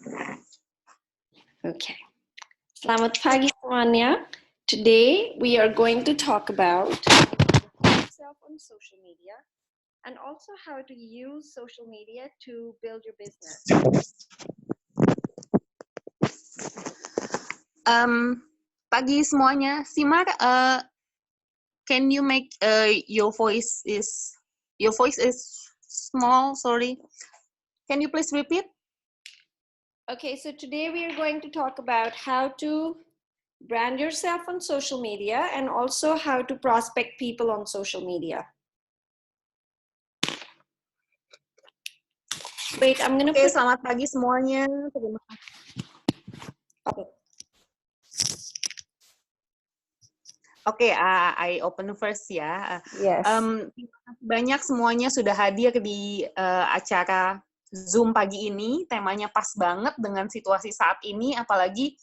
Okay. Selamat pagi semuanya. Today we are going to talk about yourself on social media and also how to use social media to build your business. Pagi semuanya. Simar, can you make your voice is small, sorry. Can you please repeat? Okay, so today we are going to talk about how to brand yourself on social media and also how to prospect people on social media. Wait, I'm gonna put... selamat pagi semuanya. Terima kasih. Oke, I open first ya. Yes. Banyak semuanya sudah hadir di acara Zoom pagi ini. Temanya pas banget dengan situasi saat ini, apalagi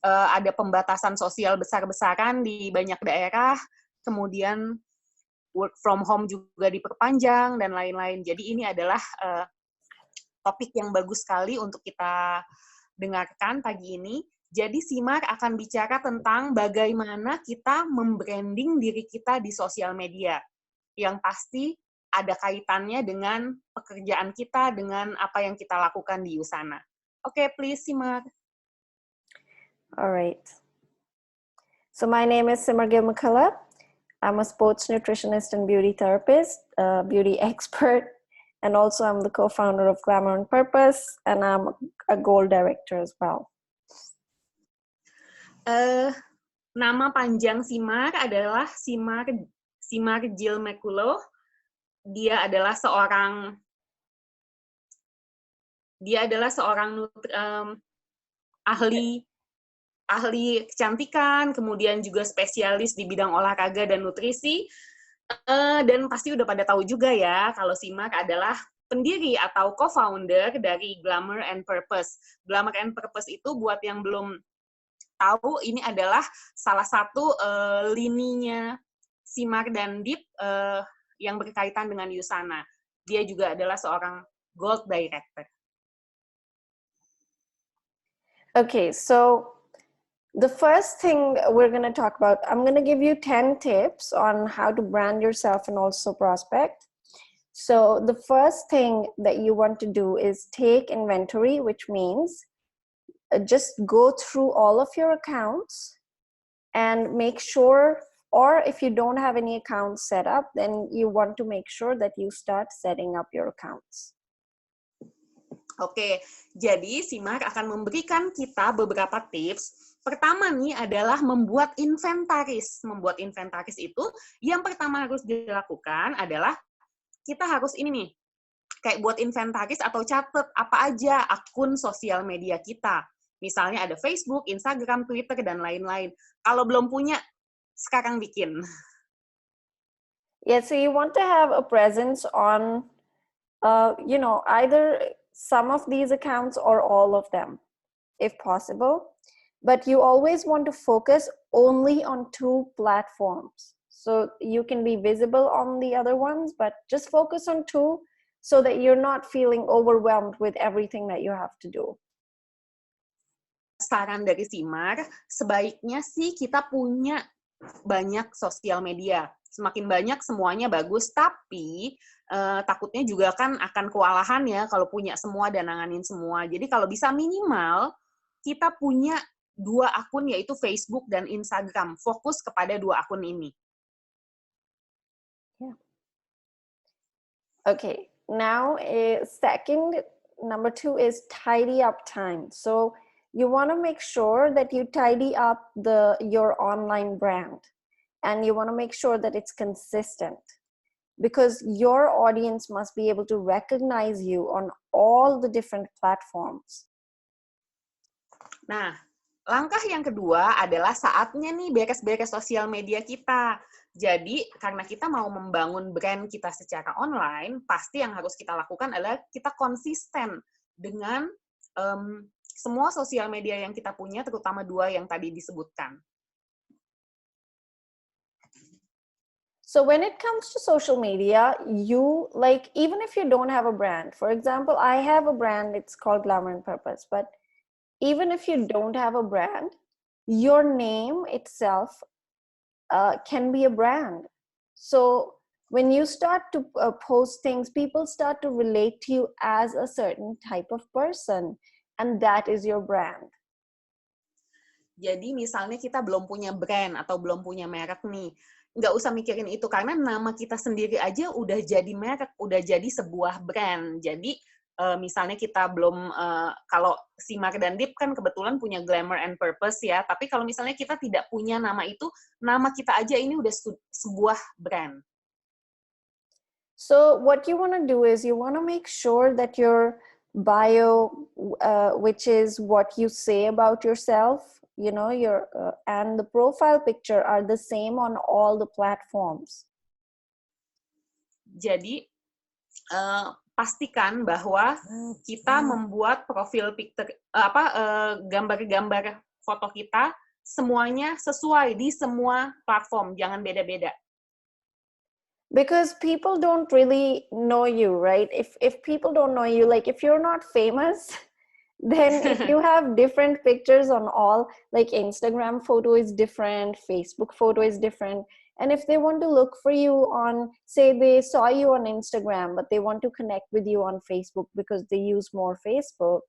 ada pembatasan sosial besar-besaran di banyak daerah, kemudian work from home juga diperpanjang, dan lain-lain. Jadi ini adalah topik yang bagus sekali untuk kita dengarkan pagi ini. Jadi Simar akan bicara tentang bagaimana kita membranding diri kita di sosial media. Yang pasti ada kaitannya dengan pekerjaan kita, dengan apa yang kita lakukan di Usana. Oke, please Simar. All right. So my name is Simar Gil McCullough. I'm a sports nutritionist and beauty therapist, beauty expert, and also I'm the co-founder of Glamour on Purpose, and I'm a goal director as well. Nama panjang Simar adalah Simar Gil McCullough. Dia adalah seorang ahli kecantikan, kemudian juga spesialis di bidang olahraga dan nutrisi, dan pasti udah pada tahu juga ya kalau Simar adalah pendiri atau co-founder dari Glamour and Purpose. Glamour and Purpose itu buat yang belum tahu, ini adalah salah satu lininya Simar dan Deep yang berkaitan dengan Usana. Dia juga adalah seorang Gold Director. Okay, so the first thing we're going to talk about, I'm going to give you 10 tips on how to brand yourself and also prospect. So the first thing that you want to do is take inventory, which means just go through all of your accounts and make sure, or if you don't have any accounts set up, then you want to make sure that you start setting up your accounts. Oke, jadi Simar akan memberikan kita beberapa tips. Pertama nih adalah membuat inventaris. Membuat inventaris itu, yang pertama harus dilakukan adalah kita harus ini nih, kayak buat inventaris atau catat apa aja akun sosial media kita. Misalnya ada Facebook, Instagram, Twitter, dan lain-lain. Kalau belum punya, sekarang bikin. Yeah, so you want to have a presence on, either some of these accounts or all of them, if possible. But you always want to focus only on 2 platforms. So you can be visible on the other ones, but just focus on 2 so that you're not feeling overwhelmed with everything that you have to do. Saran dari Simar, sebaiknya sih kita punya banyak sosial media. Semakin banyak semuanya bagus, tapi takutnya juga kan akan kewalahan ya kalau punya semua dan nanganin semua. Jadi kalau bisa minimal kita punya 2 akun, yaitu Facebook dan Instagram. Fokus kepada 2 akun ini. Yeah. Okay, now number 2 is tidy up time. So you want to make sure that you tidy up your online brand, and you want to make sure that it's consistent, because your audience must be able to recognize you on all the different platforms. Nah, langkah yang kedua adalah saatnya nih beres-beres sosial media kita. Jadi, karena kita mau membangun brand kita secara online, pasti yang harus kita lakukan adalah kita konsisten dengan semua sosial media yang kita punya, terutama 2 yang tadi disebutkan. So when it comes to social media, you like, even if you don't have a brand, for example, I have a brand, it's called Glamour and Purpose, but even if you don't have a brand, your name itself can be a brand. So when you start to post things, people start to relate to you as a certain type of person, and that is your brand. Jadi misalnya kita belum punya brand atau belum punya merek nih, nggak usah mikirin itu karena nama kita sendiri aja udah jadi merek, udah jadi sebuah brand. Jadi misalnya kita belum, kalau si Mar dan Dip kan kebetulan punya Glamour and Purpose ya, tapi kalau misalnya kita tidak punya nama itu, nama kita aja ini udah sebuah brand. So what you want to do is you want to make sure that your bio, which is what you say about yourself, you know, your and the profile picture are the same on all the platforms. Jadi pastikan bahwa kita membuat profil picture gambar-gambar foto kita semuanya sesuai di semua platform, jangan beda-beda. Because people don't really know you, right? If people don't know you, like if you're not famous, then if you have different pictures on all, like Instagram photo is different, Facebook photo is different, and if they want to look for you on, say they saw you on Instagram but they want to connect with you on Facebook because they use more Facebook,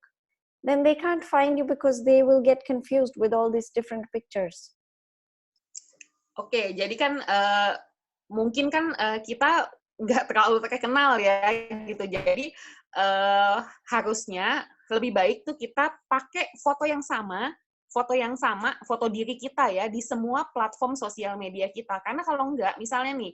then they can't find you because they will get confused with all these different pictures. Oke, jadi kan mungkin kan kita nggak terlalu terkenal ya gitu. Jadi harusnya lebih baik tuh kita pakai foto yang sama, foto diri kita ya di semua platform sosial media kita. Karena kalau nggak, misalnya nih,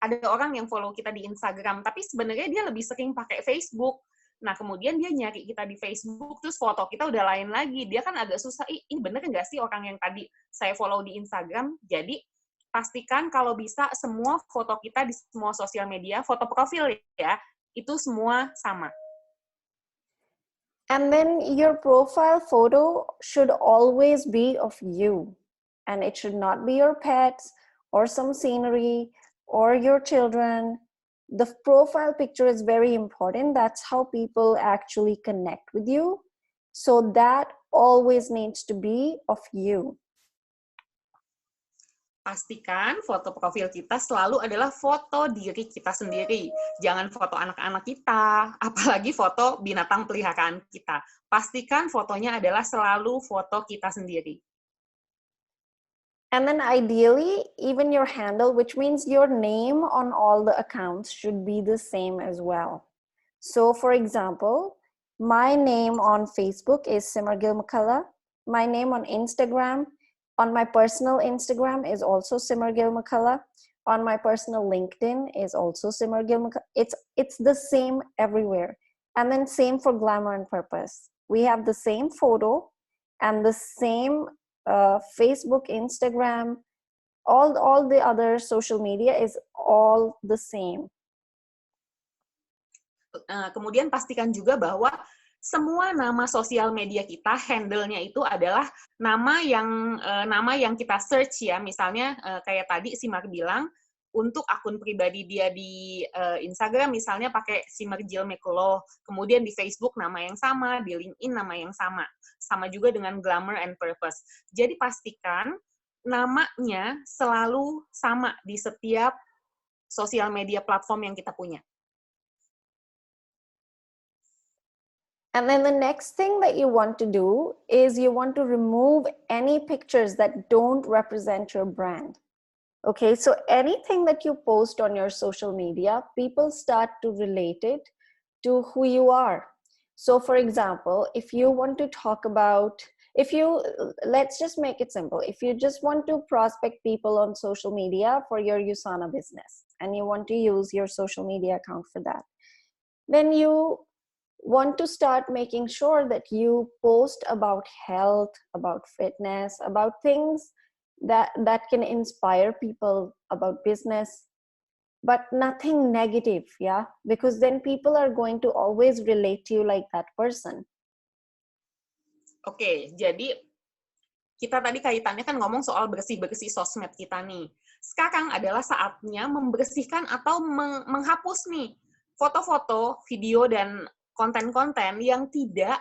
ada orang yang follow kita di Instagram, tapi sebenarnya dia lebih sering pakai Facebook. Nah, kemudian dia nyari kita di Facebook, terus foto kita udah lain lagi. Dia kan agak susah, ini bener nggak sih orang yang tadi saya follow di Instagram? Jadi, pastikan kalau bisa semua foto kita di semua sosial media, foto profil ya, itu semua sama. And then your profile photo should always be of you. And it should not be your pets or some scenery or your children. The profile picture is very important. That's how people actually connect with you. So that always needs to be of you. Pastikan foto profil kita selalu adalah foto diri kita sendiri. Jangan foto anak-anak kita, apalagi foto binatang peliharaan kita. Pastikan fotonya adalah selalu foto kita sendiri. And then ideally, even your handle, which means your name on all the accounts, should be the same as well. So for example, my name on Facebook is Simargil McCullough. My name on Instagram, on my personal Instagram, is also Simargil McCullough. On my personal LinkedIn is also Simargil McCullough. It's the same everywhere. And then same for Glamour and Purpose. We have the same photo and the same Facebook, Instagram, all the other social media is all the same. Kemudian pastikan juga bahwa semua nama sosial media kita, handle-nya itu adalah nama yang kita search ya. Misalnya kayak tadi si Mar bilang, untuk akun pribadi dia di Instagram misalnya pakai Simargil McCullough, kemudian di Facebook nama yang sama, di LinkedIn nama yang sama. Sama juga dengan Glamour and Purpose. Jadi pastikan namanya selalu sama di setiap sosial media platform yang kita punya. And then the next thing that you want to do is you want to remove any pictures that don't represent your brand. Okay, so anything that you post on your social media, people start to relate it to who you are. So for example, if you want to talk about, let's just make it simple. If you just want to prospect people on social media for your USANA business and you want to use your social media account for that, then you want to start making sure that you post about health, about fitness, about things that can inspire people, about business, but nothing negative, yeah? Because then people are going to always relate to you like that person. Oke, jadi kita tadi kaitannya kan ngomong soal bersih-bersih sosmed kita nih. Sekarang adalah saatnya membersihkan atau menghapus nih foto-foto, video, dan konten-konten yang tidak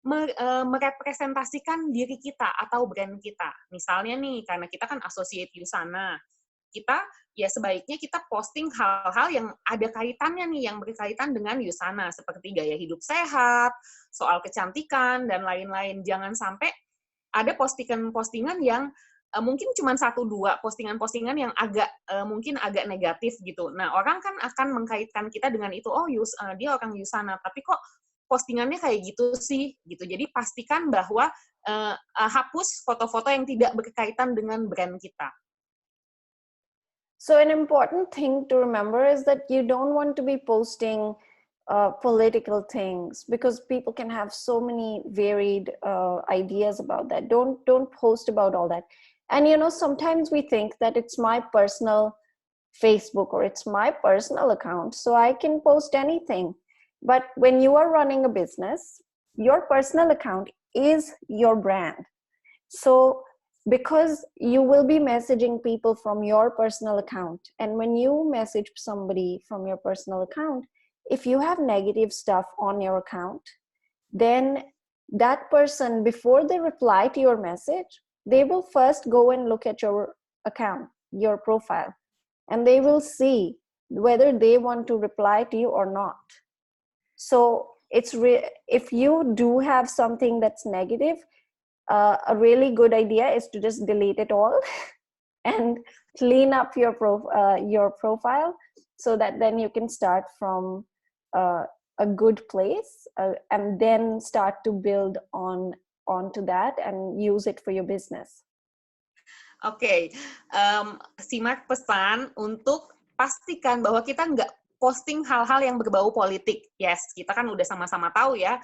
merepresentasikan diri kita atau brand kita. Misalnya nih, karena kita kan associate Yusana, kita ya sebaiknya kita posting hal-hal yang ada kaitannya nih, yang berkaitan dengan Yusana, seperti gaya hidup sehat, soal kecantikan, dan lain-lain. Jangan sampai ada postingan-postingan yang mungkin cuma 1-2 postingan-postingan yang mungkin agak negatif gitu. Nah, orang kan akan mengkaitkan kita dengan itu, oh dia orang Yusana, tapi kok postingannya kayak gitu sih, gitu. Jadi pastikan bahwa hapus foto-foto yang tidak berkaitan dengan brand kita. So an important thing to remember is that you don't want to be posting political things, because people can have so many varied ideas about that. Don't post about all that. And sometimes we think that it's my personal Facebook or it's my personal account, so I can post anything. But when you are running a business, your personal account is your brand. So because you will be messaging people from your personal account, and when you message somebody from your personal account, if you have negative stuff on your account, then that person, before they reply to your message, they will first go and look at your account, your profile, and they will see whether they want to reply to you or not. So if you do have something that's negative, a really good idea is to just delete it all and clean up your profile, so that then you can start from a good place, and then start to build onto that and use it for your business. Oke, simak pesan untuk pastikan bahwa kita nggak posting hal-hal yang berbau politik. Yes, kita kan udah sama-sama tahu ya,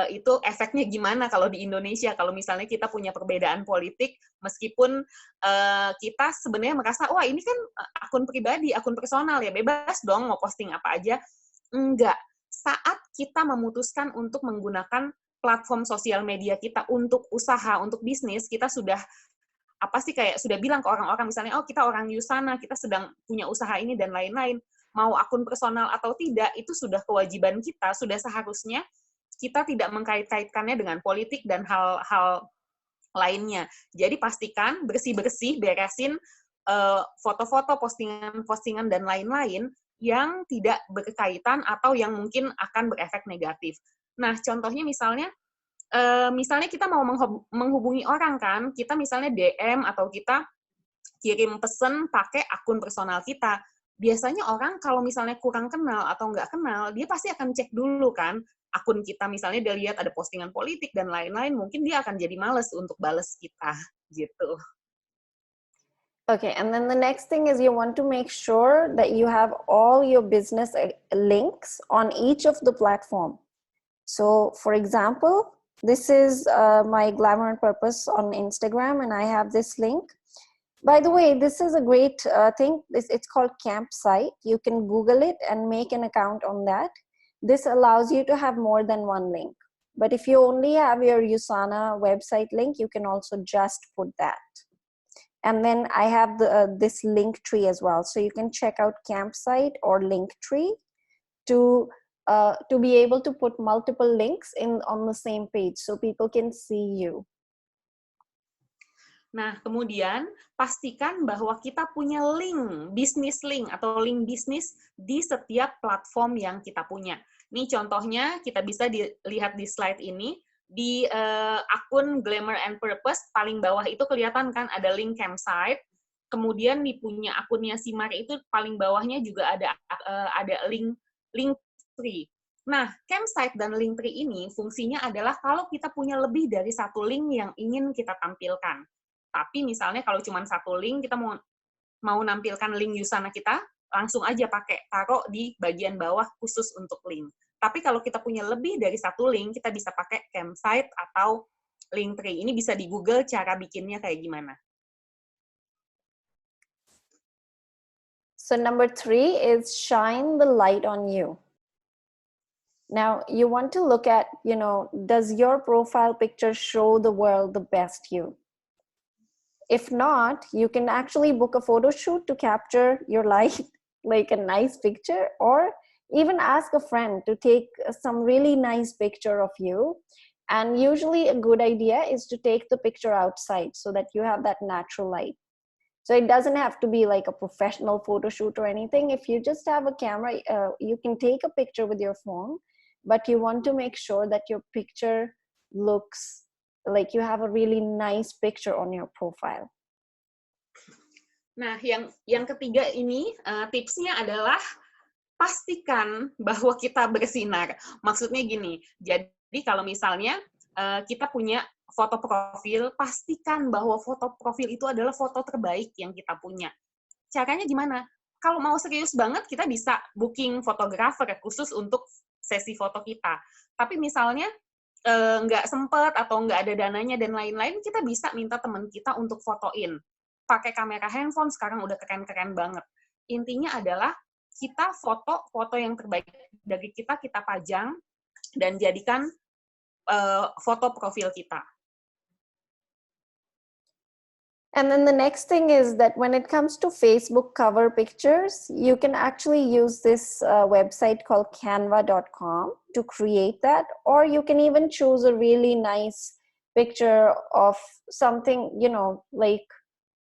itu efeknya gimana kalau di Indonesia, kalau misalnya kita punya perbedaan politik, meskipun kita sebenarnya merasa, wah ini kan akun pribadi, akun personal ya, bebas dong mau posting apa aja. Enggak. Saat kita memutuskan untuk menggunakan platform sosial media kita untuk usaha, untuk bisnis, kita sudah sudah bilang ke orang-orang, misalnya, oh kita orang Yusana, kita sedang punya usaha ini dan lain-lain, mau akun personal atau tidak, itu sudah kewajiban kita, sudah seharusnya kita tidak mengkait-kaitkannya dengan politik dan hal-hal lainnya. Jadi pastikan bersih-bersih, beresin foto-foto, postingan-postingan dan lain-lain yang tidak berkaitan atau yang mungkin akan berefek negatif. Nah, contohnya misalnya kita mau menghubungi orang kan, kita misalnya DM atau kita kirim pesan pakai akun personal kita. Biasanya orang kalau misalnya kurang kenal atau nggak kenal, dia pasti akan cek dulu kan akun kita, misalnya dia lihat ada postingan politik dan lain-lain, mungkin dia akan jadi males untuk bales kita, gitu. Okay, and then the next thing is you want to make sure that you have all your business links on each of the platform. So, for example, this is my Glamour and Purpose on Instagram, and I have this link. By the way, this is a great thing. It's called Campsite. You can Google it and make an account on that. This allows you to have more than one link. But if you only have your Yusana website link, you can also just put that. And then I have this Linktree as well. So you can check out Campsite or Linktree to be able to put multiple links on the same page so people can see you. Nah, kemudian pastikan bahwa kita punya link, bisnis link atau link bisnis di setiap platform yang kita punya. Nih contohnya kita bisa dilihat di slide ini, di akun Glamour and Purpose, paling bawah itu kelihatan kan ada link Campsite, kemudian di punya akunnya Simar itu paling bawahnya juga ada link Linktree. Nah, Campsite dan Linktree ini fungsinya adalah kalau kita punya lebih dari satu link yang ingin kita tampilkan. Tapi misalnya kalau cuma satu link, kita mau nampilkan link Yusana kita, langsung aja taruh di bagian bawah khusus untuk link. Tapi kalau kita punya lebih dari satu link, kita bisa pakai Campsite atau Linktree. Ini bisa di Google cara bikinnya kayak gimana. So number 3 is shine the light on you. Now, you want to look at, does your profile picture show the world the best you? If not, you can actually book a photo shoot to capture your life, like a nice picture, or even ask a friend to take some really nice picture of you. And usually a good idea is to take the picture outside so that you have that natural light. So it doesn't have to be like a professional photo shoot or anything. If you just have a camera, you can take a picture with your phone, but you want to make sure that your picture looks like you have a really nice picture on your profile. Nah, yang ketiga ini tipsnya adalah pastikan bahwa kita bersinar. Maksudnya gini, jadi kalau misalnya kita punya foto profil, pastikan bahwa foto profil itu adalah foto terbaik yang kita punya. Caranya gimana? Kalau mau serius banget, kita bisa booking fotografer khusus untuk sesi foto kita. Tapi misalnya nggak sempet atau nggak ada dananya dan lain-lain, kita bisa minta teman kita untuk fotoin. Pakai kamera handphone sekarang udah keren-keren banget. Intinya adalah kita foto yang terbaik dari kita pajang dan jadikan foto profil kita. And then the next thing is that when it comes to Facebook cover pictures, you can actually use this website called canva.com to create that, or you can even choose a really nice picture of something, you know, like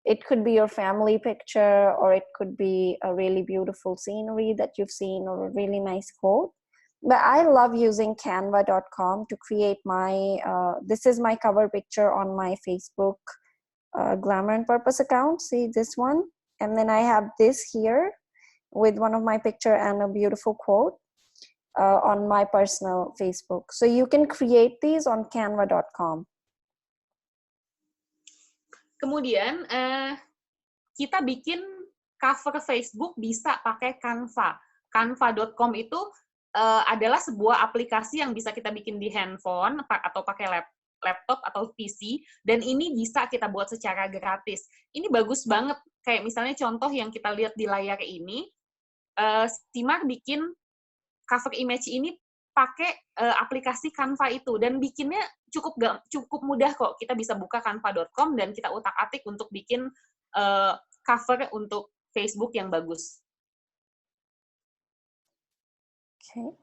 it could be your family picture, or it could be a really beautiful scenery that you've seen, or a really nice quote. But I love using canva.com to create my, this is my cover picture on my Facebook Glamour and Purpose account. See this one, and then I have this here with one of my picture and a beautiful quote on my personal Facebook. So you can create these on canva.com. Kemudian kita bikin cover Facebook bisa pakai Canva. Canva.com itu adalah sebuah aplikasi yang bisa kita bikin di handphone atau pakai laptop atau PC, dan ini bisa kita buat secara gratis. Ini bagus banget, kayak misalnya contoh yang kita lihat di layar ini, Timar bikin cover image ini pakai aplikasi Canva itu, dan bikinnya cukup mudah kok. Kita bisa buka canva.com dan kita utak-atik untuk bikin cover untuk Facebook yang bagus. Okay.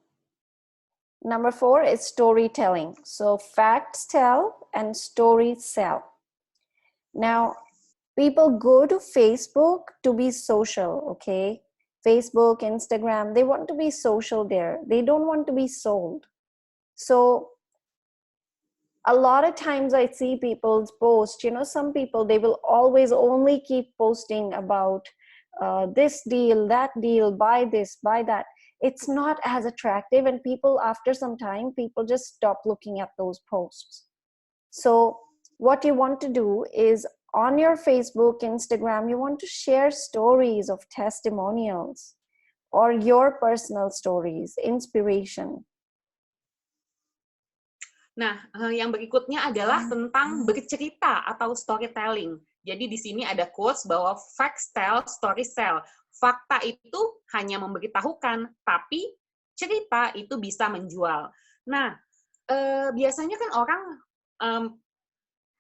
Number 4 is storytelling. So facts tell and stories sell. Now, people go to Facebook to be social, okay? Facebook, Instagram, they want to be social there. They don't want to be sold. So a lot of times I see people's post, you know, some people, they will always only keep posting about this deal, that deal, buy this, buy that. It's not as attractive, and people, after some time, people just stop looking at those posts. So what you want to do is on your Facebook, Instagram, you want to share stories of testimonials or your personal stories, inspiration. Nah, yang berikutnya adalah tentang bercerita atau storytelling. Jadi di sini ada quotes bahwa facts tell, stories sell. Fakta itu hanya memberitahukan, tapi cerita itu bisa menjual. Nah, biasanya kan orang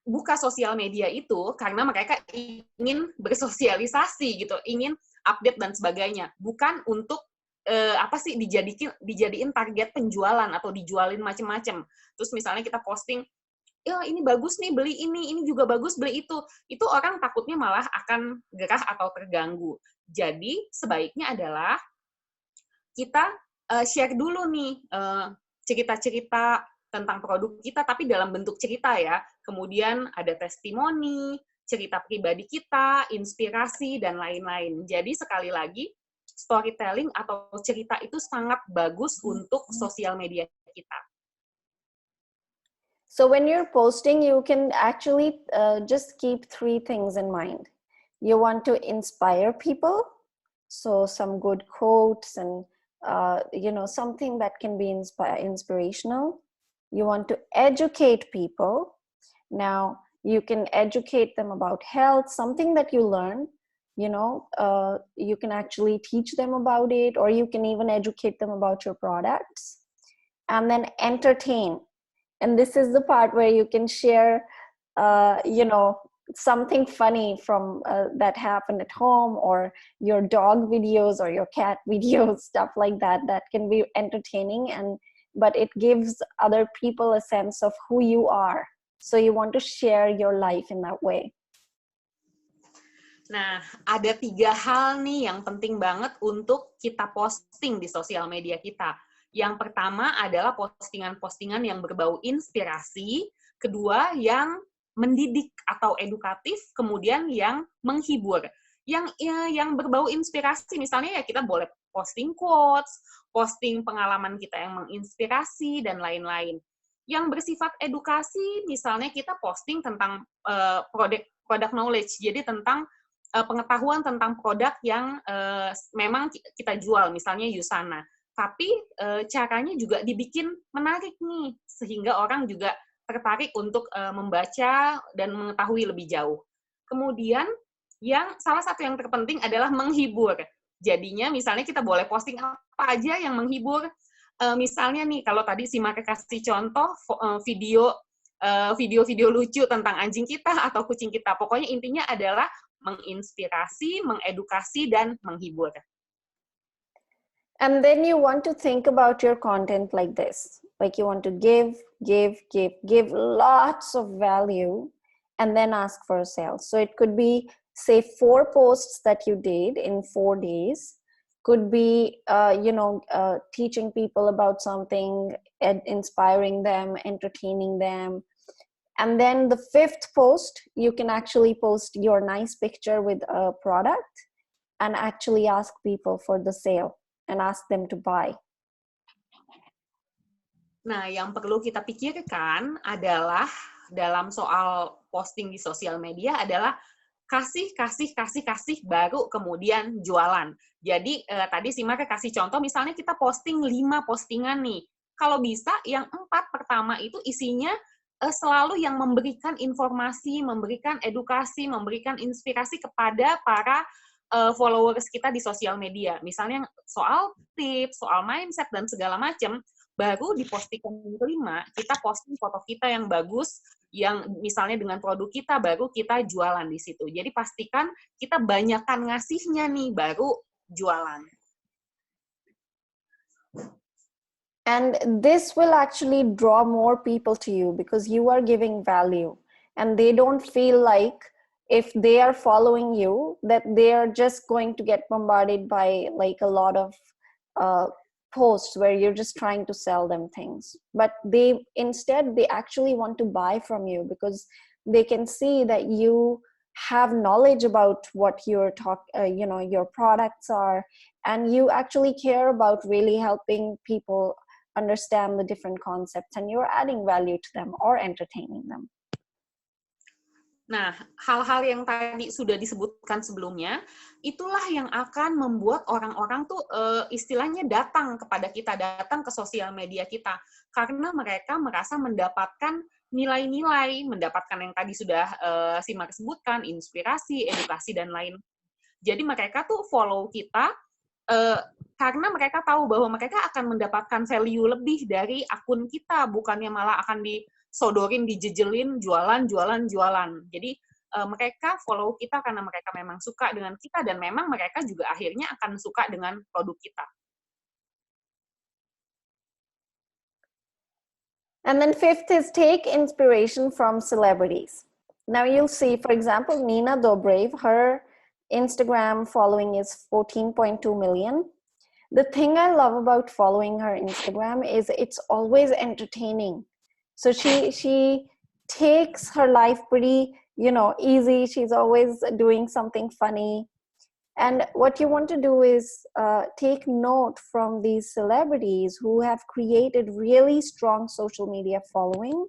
buka sosial media itu karena mereka ingin bersosialisasi gitu, ingin update dan sebagainya, bukan untuk dijadiin target penjualan atau dijualin macam-macam. Terus misalnya kita posting, ya ini bagus nih, beli ini juga bagus, beli itu orang takutnya malah akan gerah atau terganggu. Jadi sebaiknya adalah kita share dulu nih cerita-cerita tentang produk kita, tapi dalam bentuk cerita ya. Kemudian ada testimoni, cerita pribadi kita, inspirasi, dan lain-lain. Jadi sekali lagi, storytelling atau cerita itu sangat bagus untuk sosial media kita. So when you're posting, you can actually just keep 3 things in mind. You want to inspire people, so some good quotes and you know, something that can be inspirational. You want to educate people. Now you can educate them about health, something that you learn, you know, you can actually teach them about it, or you can even educate them about your products. And then entertain. And this is the part where you can share, you know, something funny from that happened at home, or your dog videos or your cat videos, stuff like that, that can be entertaining, and but it gives other people a sense of who you are. So you want to share your life in that way. Nah, ada 3 hal nih yang penting banget untuk kita posting di sosial media kita. Yang pertama adalah postingan-postingan yang berbau inspirasi, kedua yang mendidik atau edukatif, kemudian yang menghibur. Yang berbau inspirasi, misalnya ya kita boleh posting quotes, posting pengalaman kita yang menginspirasi, dan lain-lain. Yang bersifat edukasi, misalnya kita posting tentang product knowledge, jadi tentang pengetahuan tentang produk yang memang kita jual, misalnya Usana. Tapi caranya juga dibikin menarik nih, sehingga orang juga tertarik untuk membaca dan mengetahui lebih jauh. Kemudian, salah satu yang terpenting adalah menghibur. Jadinya misalnya kita boleh posting apa aja yang menghibur. Misalnya nih, kalau tadi si Maka kasih contoh video-video lucu tentang anjing kita atau kucing kita. Pokoknya intinya adalah menginspirasi, mengedukasi, dan menghibur. And then you want to think about your content like this. Like you want to give lots of value and then ask for a sale. So it could be, say, 4 posts that you did in 4 days. Could be, teaching people about something, inspiring them, entertaining them. And then the 5th post, you can actually post your nice picture with a product and actually ask people for the sale and ask them to buy. Nah, yang perlu kita pikirkan adalah dalam soal posting di sosial media adalah kasih, baru kemudian jualan. Jadi tadi si Maka kasih contoh, misalnya kita posting 5 postingan nih. Kalau bisa, yang 4 pertama itu isinya selalu yang memberikan informasi, memberikan edukasi, memberikan inspirasi kepada para followers kita di sosial media. Misalnya soal tips, soal mindset, dan segala macam. Baru di postingan yang kelima, kita posting foto kita yang bagus, yang misalnya dengan produk kita, baru kita jualan di situ. Jadi pastikan kita banyakkan ngasihnya nih, baru jualan. And this will actually draw more people to you because you are giving value. And they don't feel like if they are following you, that they are just going to get bombarded by like a lot of posts where you're just trying to sell them things. But they actually want to buy from you because they can see that you have knowledge about what your products are, and you actually care about really helping people understand the different concepts, and you're adding value to them or entertaining them. Nah, hal-hal yang tadi sudah disebutkan sebelumnya, itulah yang akan membuat orang-orang tuh istilahnya datang kepada kita, datang ke sosial media kita. Karena mereka merasa mendapatkan nilai-nilai, mendapatkan yang tadi sudah si Mark sebutkan, inspirasi, edukasi, dan lain. Jadi mereka tuh follow kita karena mereka tahu bahwa mereka akan mendapatkan value lebih dari akun kita, bukannya malah akan disodorin, dijejelin, jualan. Jadi mereka follow kita karena mereka memang suka dengan kita, dan memang mereka juga akhirnya akan suka dengan produk kita. And then 5th is take inspiration from celebrities. Now you'll see, for example, Nina Dobrev, her Instagram following is 14.2 million. The thing I love about following her Instagram is it's always entertaining. So she takes her life pretty, easy. She's always doing something funny. And what you want to do is take note from these celebrities who have created really strong social media following,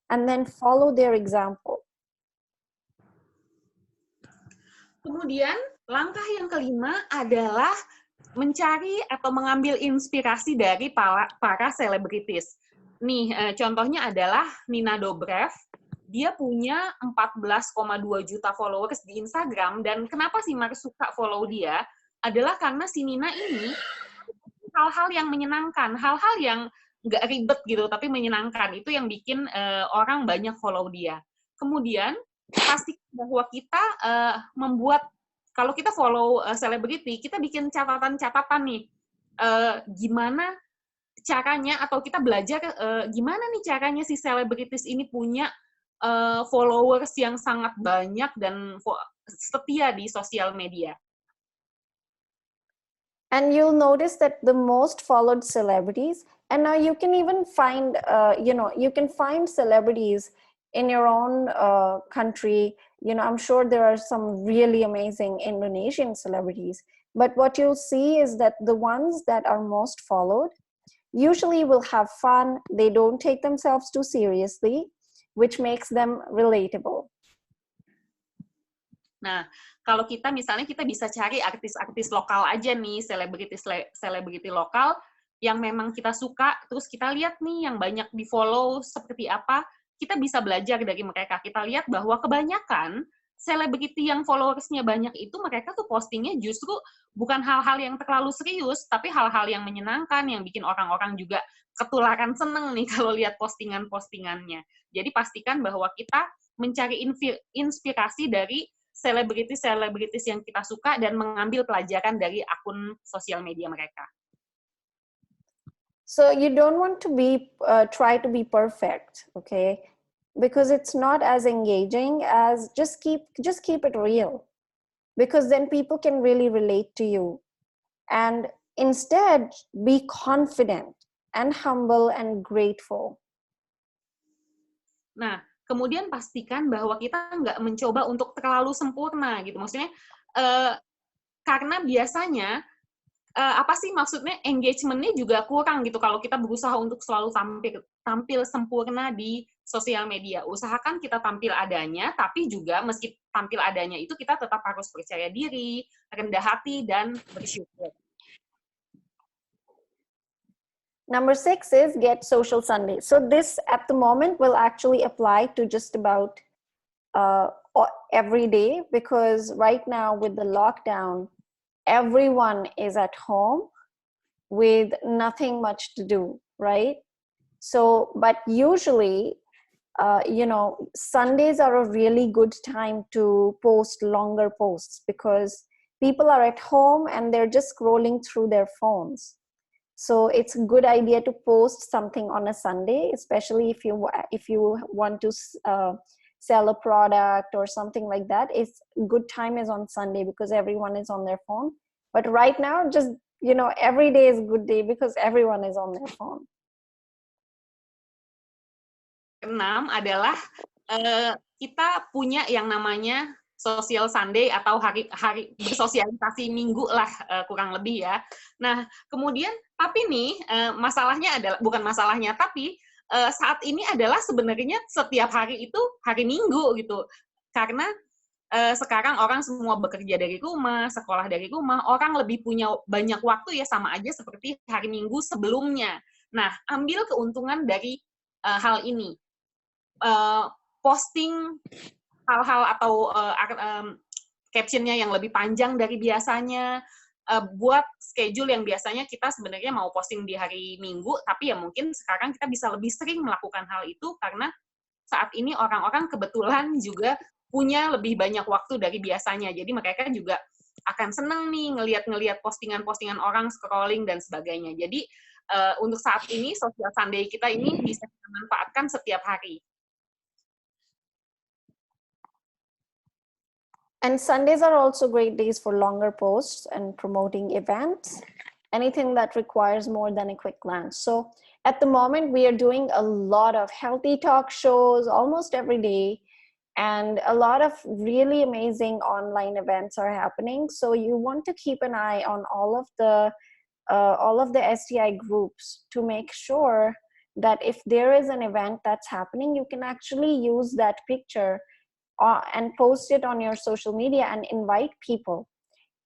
and then follow their example. Kemudian, langkah yang kelima adalah mencari atau mengambil inspirasi dari para selebritis. Nih, contohnya adalah Nina Dobrev. Dia punya 14,2 juta followers di Instagram, dan kenapa sih Mark suka follow dia? Adalah karena si Nina ini hal-hal yang menyenangkan, hal-hal yang nggak ribet gitu, tapi menyenangkan. Itu yang bikin orang banyak follow dia. Kemudian, pastikan bahwa kita membuat, kalau kita follow selebriti, kita bikin catatan-catatan nih, gimana caranya, atau kita belajar gimana nih caranya si selebritis ini punya followers yang sangat banyak dan setia di sosial media. And you'll notice that the most followed celebrities, and now you can even find, you can find celebrities in your own country. I'm sure there are some really amazing Indonesian celebrities, but what you'll see is that the ones that are most followed usually will have fun. They don't take themselves too seriously, which makes them relatable. Nah, kalau kita misalnya kita bisa cari artis-artis lokal aja nih, selebriti lokal yang memang kita suka, terus kita lihat nih yang banyak di-follow seperti apa, kita bisa belajar dari mereka. Kita lihat bahwa kebanyakan selebriti yang followersnya banyak itu, mereka tuh postingnya justru bukan hal-hal yang terlalu serius, tapi hal-hal yang menyenangkan, yang bikin orang-orang juga ketularan seneng nih kalau lihat postingan-postingannya. Jadi pastikan bahwa kita mencari inspirasi dari selebritis yang kita suka dan mengambil pelajaran dari akun sosial media mereka. So you don't want to try to be perfect, okay? Because it's not as engaging as just keep it real. Because then people can really relate to you. And instead, be confident and humble and grateful. Nah, kemudian pastikan bahwa kita nggak mencoba untuk terlalu sempurna gitu. Maksudnya, karena biasanya, apa sih maksudnya, engagement-nya juga kurang gitu kalau kita berusaha untuk selalu tampil sempurna di sosial media. Usahakan kita tampil adanya, tapi juga meski tampil adanya itu kita tetap harus percaya diri, rendah hati, dan bersyukur. Number 6 is get social Sunday. So this at the moment will actually apply to just about every day, because right now with the lockdown, everyone is at home with nothing much to do, right? So, but usually, Sundays are a really good time to post longer posts because people are at home and they're just scrolling through their phones. So it's a good idea to post something on a Sunday, especially if you want to sell a product or something like that. It's good time is on Sunday because everyone is on their phone. But right now, just every day is a good day because everyone is on their phone. 6 adalah kita punya yang namanya Social Sunday atau hari bersosialisasi minggu lah, kurang lebih ya. Nah, kemudian tapi nih masalahnya adalah, bukan masalahnya, tapi saat ini adalah sebenarnya setiap hari itu hari Minggu gitu. Karena sekarang orang semua bekerja dari rumah, sekolah dari rumah, orang lebih punya banyak waktu ya, sama aja seperti hari Minggu sebelumnya. Nah, ambil keuntungan dari hal ini. Posting hal-hal atau caption-nya yang lebih panjang dari biasanya, buat schedule yang biasanya kita sebenarnya mau posting di hari Minggu, tapi ya mungkin sekarang kita bisa lebih sering melakukan hal itu karena saat ini orang-orang kebetulan juga punya lebih banyak waktu dari biasanya. Jadi mereka juga akan seneng nih ngelihat postingan-postingan orang, scrolling dan sebagainya. Jadi untuk saat ini Social Sunday kita ini bisa kita manfaatkan setiap hari. And Sundays are also great days for longer posts and promoting events, anything that requires more than a quick glance. So at the moment, we are doing a lot of healthy talk shows almost every day, and a lot of really amazing online events are happening. So you want to keep an eye on all of the STI groups to make sure that if there is an event that's happening, you can actually use that picture and post it on your social media and invite people,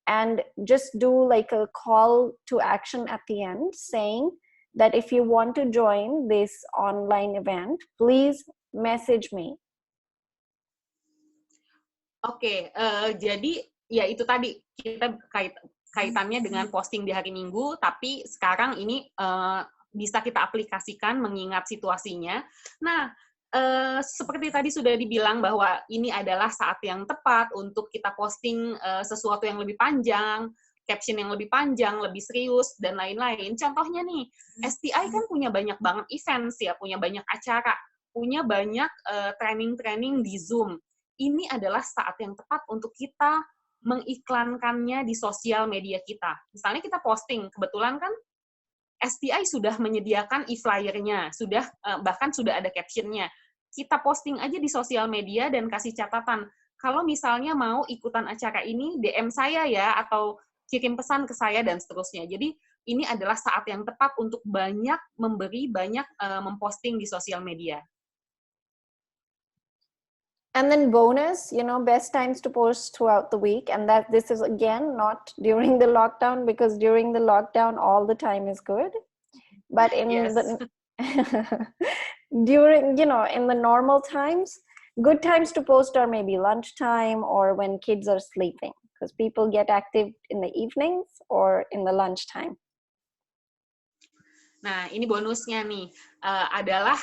and just do like a call to action at the end saying that if you want to join this online event, please message me. Oke, jadi ya itu tadi kita kaitannya dengan posting di hari Minggu, tapi sekarang ini bisa kita aplikasikan mengingat situasinya. Nah, seperti tadi sudah dibilang bahwa ini adalah saat yang tepat untuk kita posting sesuatu yang lebih panjang, caption yang lebih panjang, lebih serius, dan lain-lain. Contohnya nih, STI kan punya banyak banget events ya, punya banyak acara, punya banyak training-training di Zoom. Ini adalah saat yang tepat untuk kita mengiklankannya di sosial media kita. Misalnya kita posting, kebetulan kan STI sudah menyediakan e-flyer-nya, bahkan sudah ada caption-nya. Kita posting aja di sosial media dan kasih catatan. Kalau misalnya mau ikutan acara ini, DM saya ya, atau kirim pesan ke saya, dan seterusnya. Jadi, ini adalah saat yang tepat untuk banyak memposting di sosial media. And then bonus, best times to post throughout the week. And that this is again not during the lockdown, because during the lockdown, all the time is good. But in Yes. during, in the normal times, good times to post are maybe lunchtime or when kids are sleeping, because people get active in the evenings or in the lunchtime. Nah, ini bonusnya nih, adalah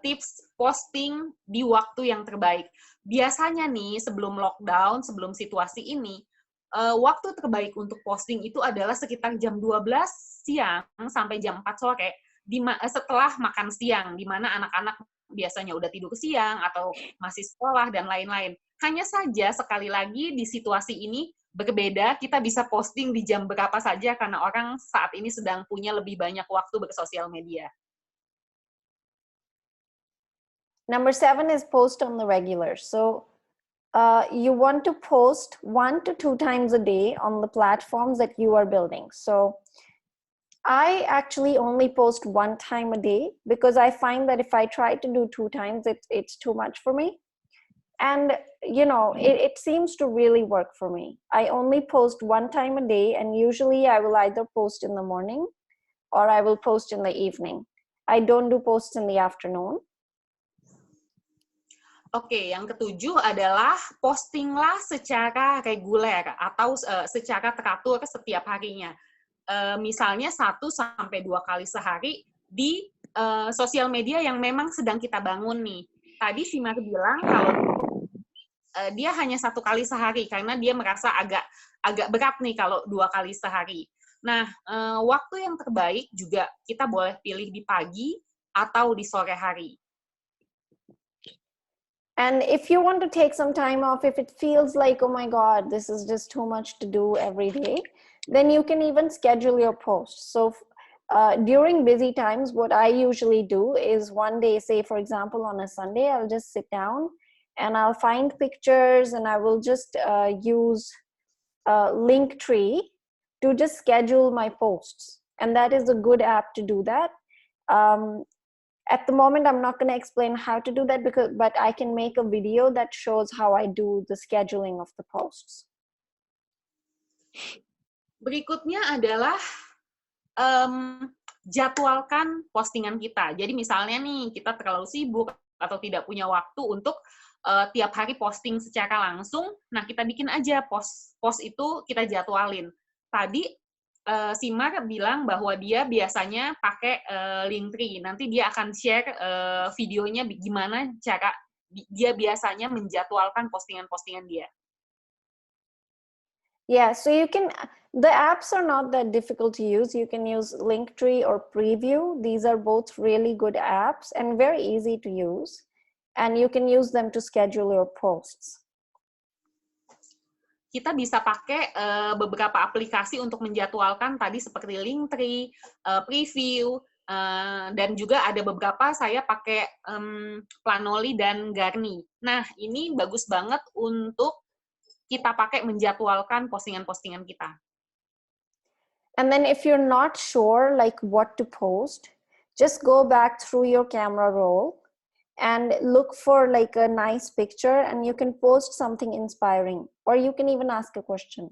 tips posting di waktu yang terbaik. Biasanya nih, sebelum lockdown, sebelum situasi ini, waktu terbaik untuk posting itu adalah sekitar jam 12 siang sampai jam 4 sore, setelah makan siang, di mana anak-anak biasanya udah tidur siang atau masih sekolah dan lain-lain. Hanya saja, sekali lagi, di situasi ini berbeda, kita bisa posting di jam berapa saja karena orang saat ini sedang punya lebih banyak waktu bersosial media. Number 7 is post on the regular. So you want to post 1 to 2 times a day on the platforms that you are building. So I actually only post 1 time a day, because I find that if I try to do 2 times, it's too much for me. And, it seems to really work for me. I only post 1 time a day, and usually I will either post in the morning or I will post in the evening. I don't do posts in the afternoon. Oke, yang ketujuh adalah postinglah secara reguler atau secara teratur setiap harinya. Misalnya 1-2 kali sehari di sosial media yang memang sedang kita bangun nih. Tadi Simar bilang kalau dia hanya 1 kali sehari karena dia merasa agak berat nih kalau 2 kali sehari. Nah, waktu yang terbaik juga kita boleh pilih di pagi atau di sore hari. And if you want to take some time off, if it feels like, oh my God, this is just too much to do every day, then you can even schedule your posts. So during busy times, what I usually do is one day, say for example, on a Sunday, I'll just sit down and I'll find pictures and I will just use Linktree to just schedule my posts. And that is a good app to do that. At the moment, I'm not going to explain how to do that, but I can make a video that shows how I do the scheduling of the posts. Berikutnya adalah jadwalkan postingan kita. Jadi misalnya nih, kita terlalu sibuk atau tidak punya waktu untuk tiap hari posting secara langsung, nah kita bikin aja post itu kita jadwalin. Tadi Simar bilang bahwa dia biasanya pakai Linktree. Nanti dia akan share videonya gimana cara dia biasanya menjadwalkan postingan-postingan dia. Yeah, so the apps are not that difficult to use. You can use Linktree or Preview. These are both really good apps and very easy to use. And you can use them to schedule your posts. Kita bisa pakai beberapa aplikasi untuk menjadwalkan tadi seperti Linktree, Preview, dan juga ada beberapa saya pakai Planoly dan Garni. Nah, ini bagus banget untuk kita pakai menjadwalkan postingan-postingan kita. And then if you're not sure like what to post, just go back through your camera roll and look for like a nice picture, and you can post something inspiring, or you can even ask a question.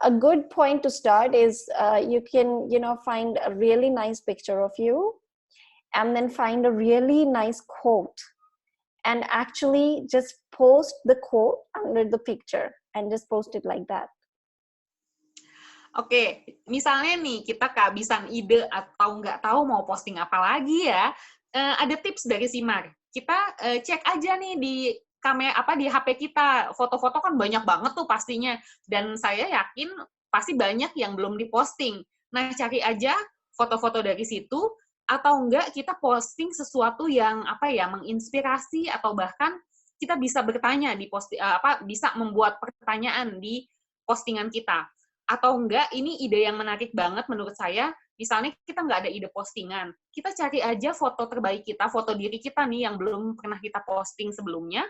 A good point to start is you can find a really nice picture of you and then find a really nice quote and actually just post the quote under the picture and just post it like that. Oke, misalnya nih kita kehabisan ide atau nggak tahu mau posting apa lagi ya, ada tips dari Simar. Kita cek aja nih di di HP kita. Foto-foto kan banyak banget tuh pastinya. Dan saya yakin pasti banyak yang belum diposting. Nah, cari aja foto-foto dari situ, atau enggak kita posting sesuatu yang menginspirasi, atau bahkan kita bisa bertanya di bisa membuat pertanyaan di postingan kita. Atau enggak, ini ide yang menarik banget menurut saya. Misalnya kita nggak ada ide postingan, kita cari aja foto terbaik kita, foto diri kita nih yang belum pernah kita posting sebelumnya.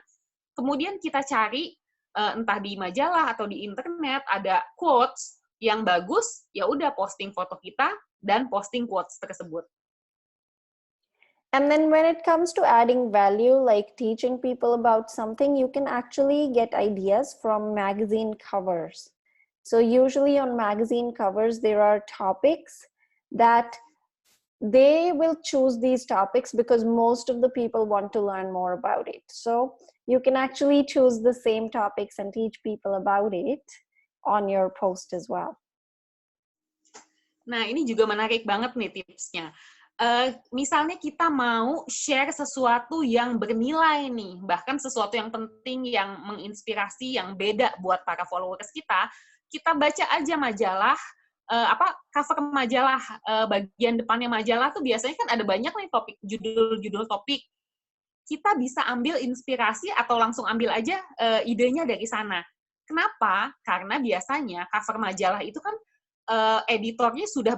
Kemudian kita cari entah di majalah atau di internet ada quotes yang bagus, ya udah posting foto kita dan posting quotes tersebut. And then when it comes to adding value, like teaching people about something, you can actually get ideas from magazine covers. So usually on magazine covers, there are topics that they will choose these topics because most of the people want to learn more about it. So you can actually choose the same topics and teach people about it on your post as well. Nah, ini juga menarik banget nih tipsnya. Misalnya kita mau share sesuatu yang bernilai nih, bahkan sesuatu yang penting, yang menginspirasi, yang beda buat para followers kita baca aja majalah, cover majalah, bagian depannya majalah tuh biasanya kan ada banyak nih topik, judul-judul topik. Kita bisa ambil inspirasi atau langsung ambil aja idenya dari sana. Kenapa? Karena biasanya cover majalah itu kan editornya sudah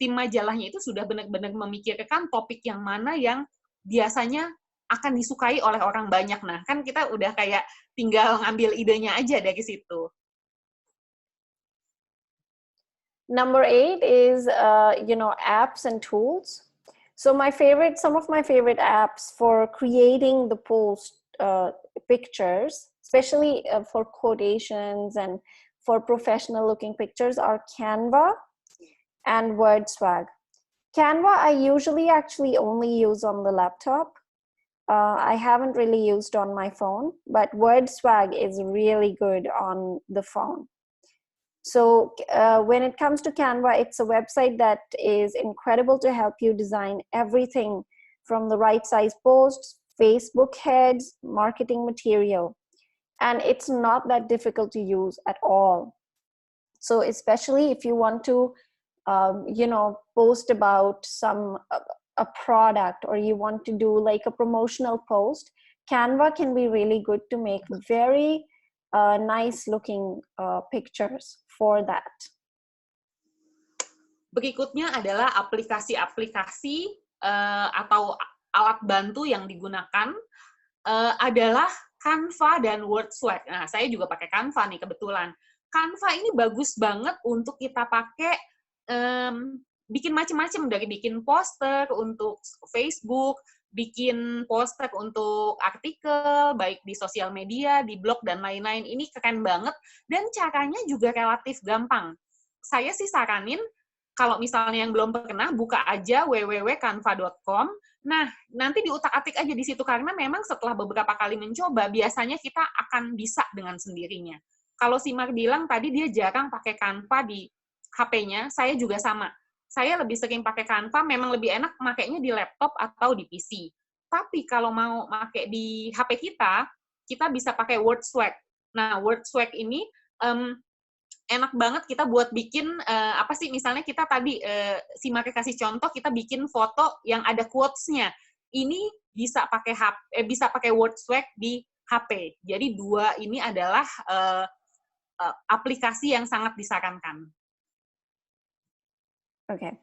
tim majalahnya itu sudah benar-benar memikirkan topik yang mana yang biasanya akan disukai oleh orang banyak. Nah, kan kita udah kayak tinggal ngambil idenya aja dari situ. Number 8 is, apps and tools. So some of my favorite apps for creating the post pictures, especially for quotations and for professional looking pictures, are Canva and WordSwag. Canva, I usually actually only use on the laptop. I haven't really used on my phone, but WordSwag is really good on the phone. So when it comes to Canva, it's a website that is incredible to help you design everything from the right size posts, Facebook heads, marketing material. And it's not that difficult to use at all. So especially if you want to, post about a product, or you want to do like a promotional post, Canva can be really good to make very nice looking pictures for that. Berikutnya adalah aplikasi-aplikasi atau alat bantu yang digunakan adalah Canva dan WordSwag. Nah, saya juga pakai Canva nih kebetulan. Canva ini bagus banget untuk kita pakai bikin macam-macam, dari bikin poster untuk Facebook, bikin poster untuk artikel, baik di sosial media, di blog, dan lain-lain. Ini keren banget, dan caranya juga relatif gampang. Saya sih saranin, kalau misalnya yang belum pernah, buka aja www.canva.com. Nah, nanti diutak-atik aja di situ, karena memang setelah beberapa kali mencoba, biasanya kita akan bisa dengan sendirinya. Kalau Simar bilang tadi dia jarang pakai Canva di HP-nya, saya juga sama. Saya lebih sering pakai Canva, memang lebih enak makainya di laptop atau di PC. Tapi kalau mau pakai di HP kita bisa pakai WordSwag. Nah, WordSwag ini enak banget kita buat bikin, misalnya kita tadi, Simar kasih contoh, kita bikin foto yang ada quotes-nya. Ini bisa pakai WordSwag di HP. Jadi dua ini adalah aplikasi yang sangat disarankan. Okay.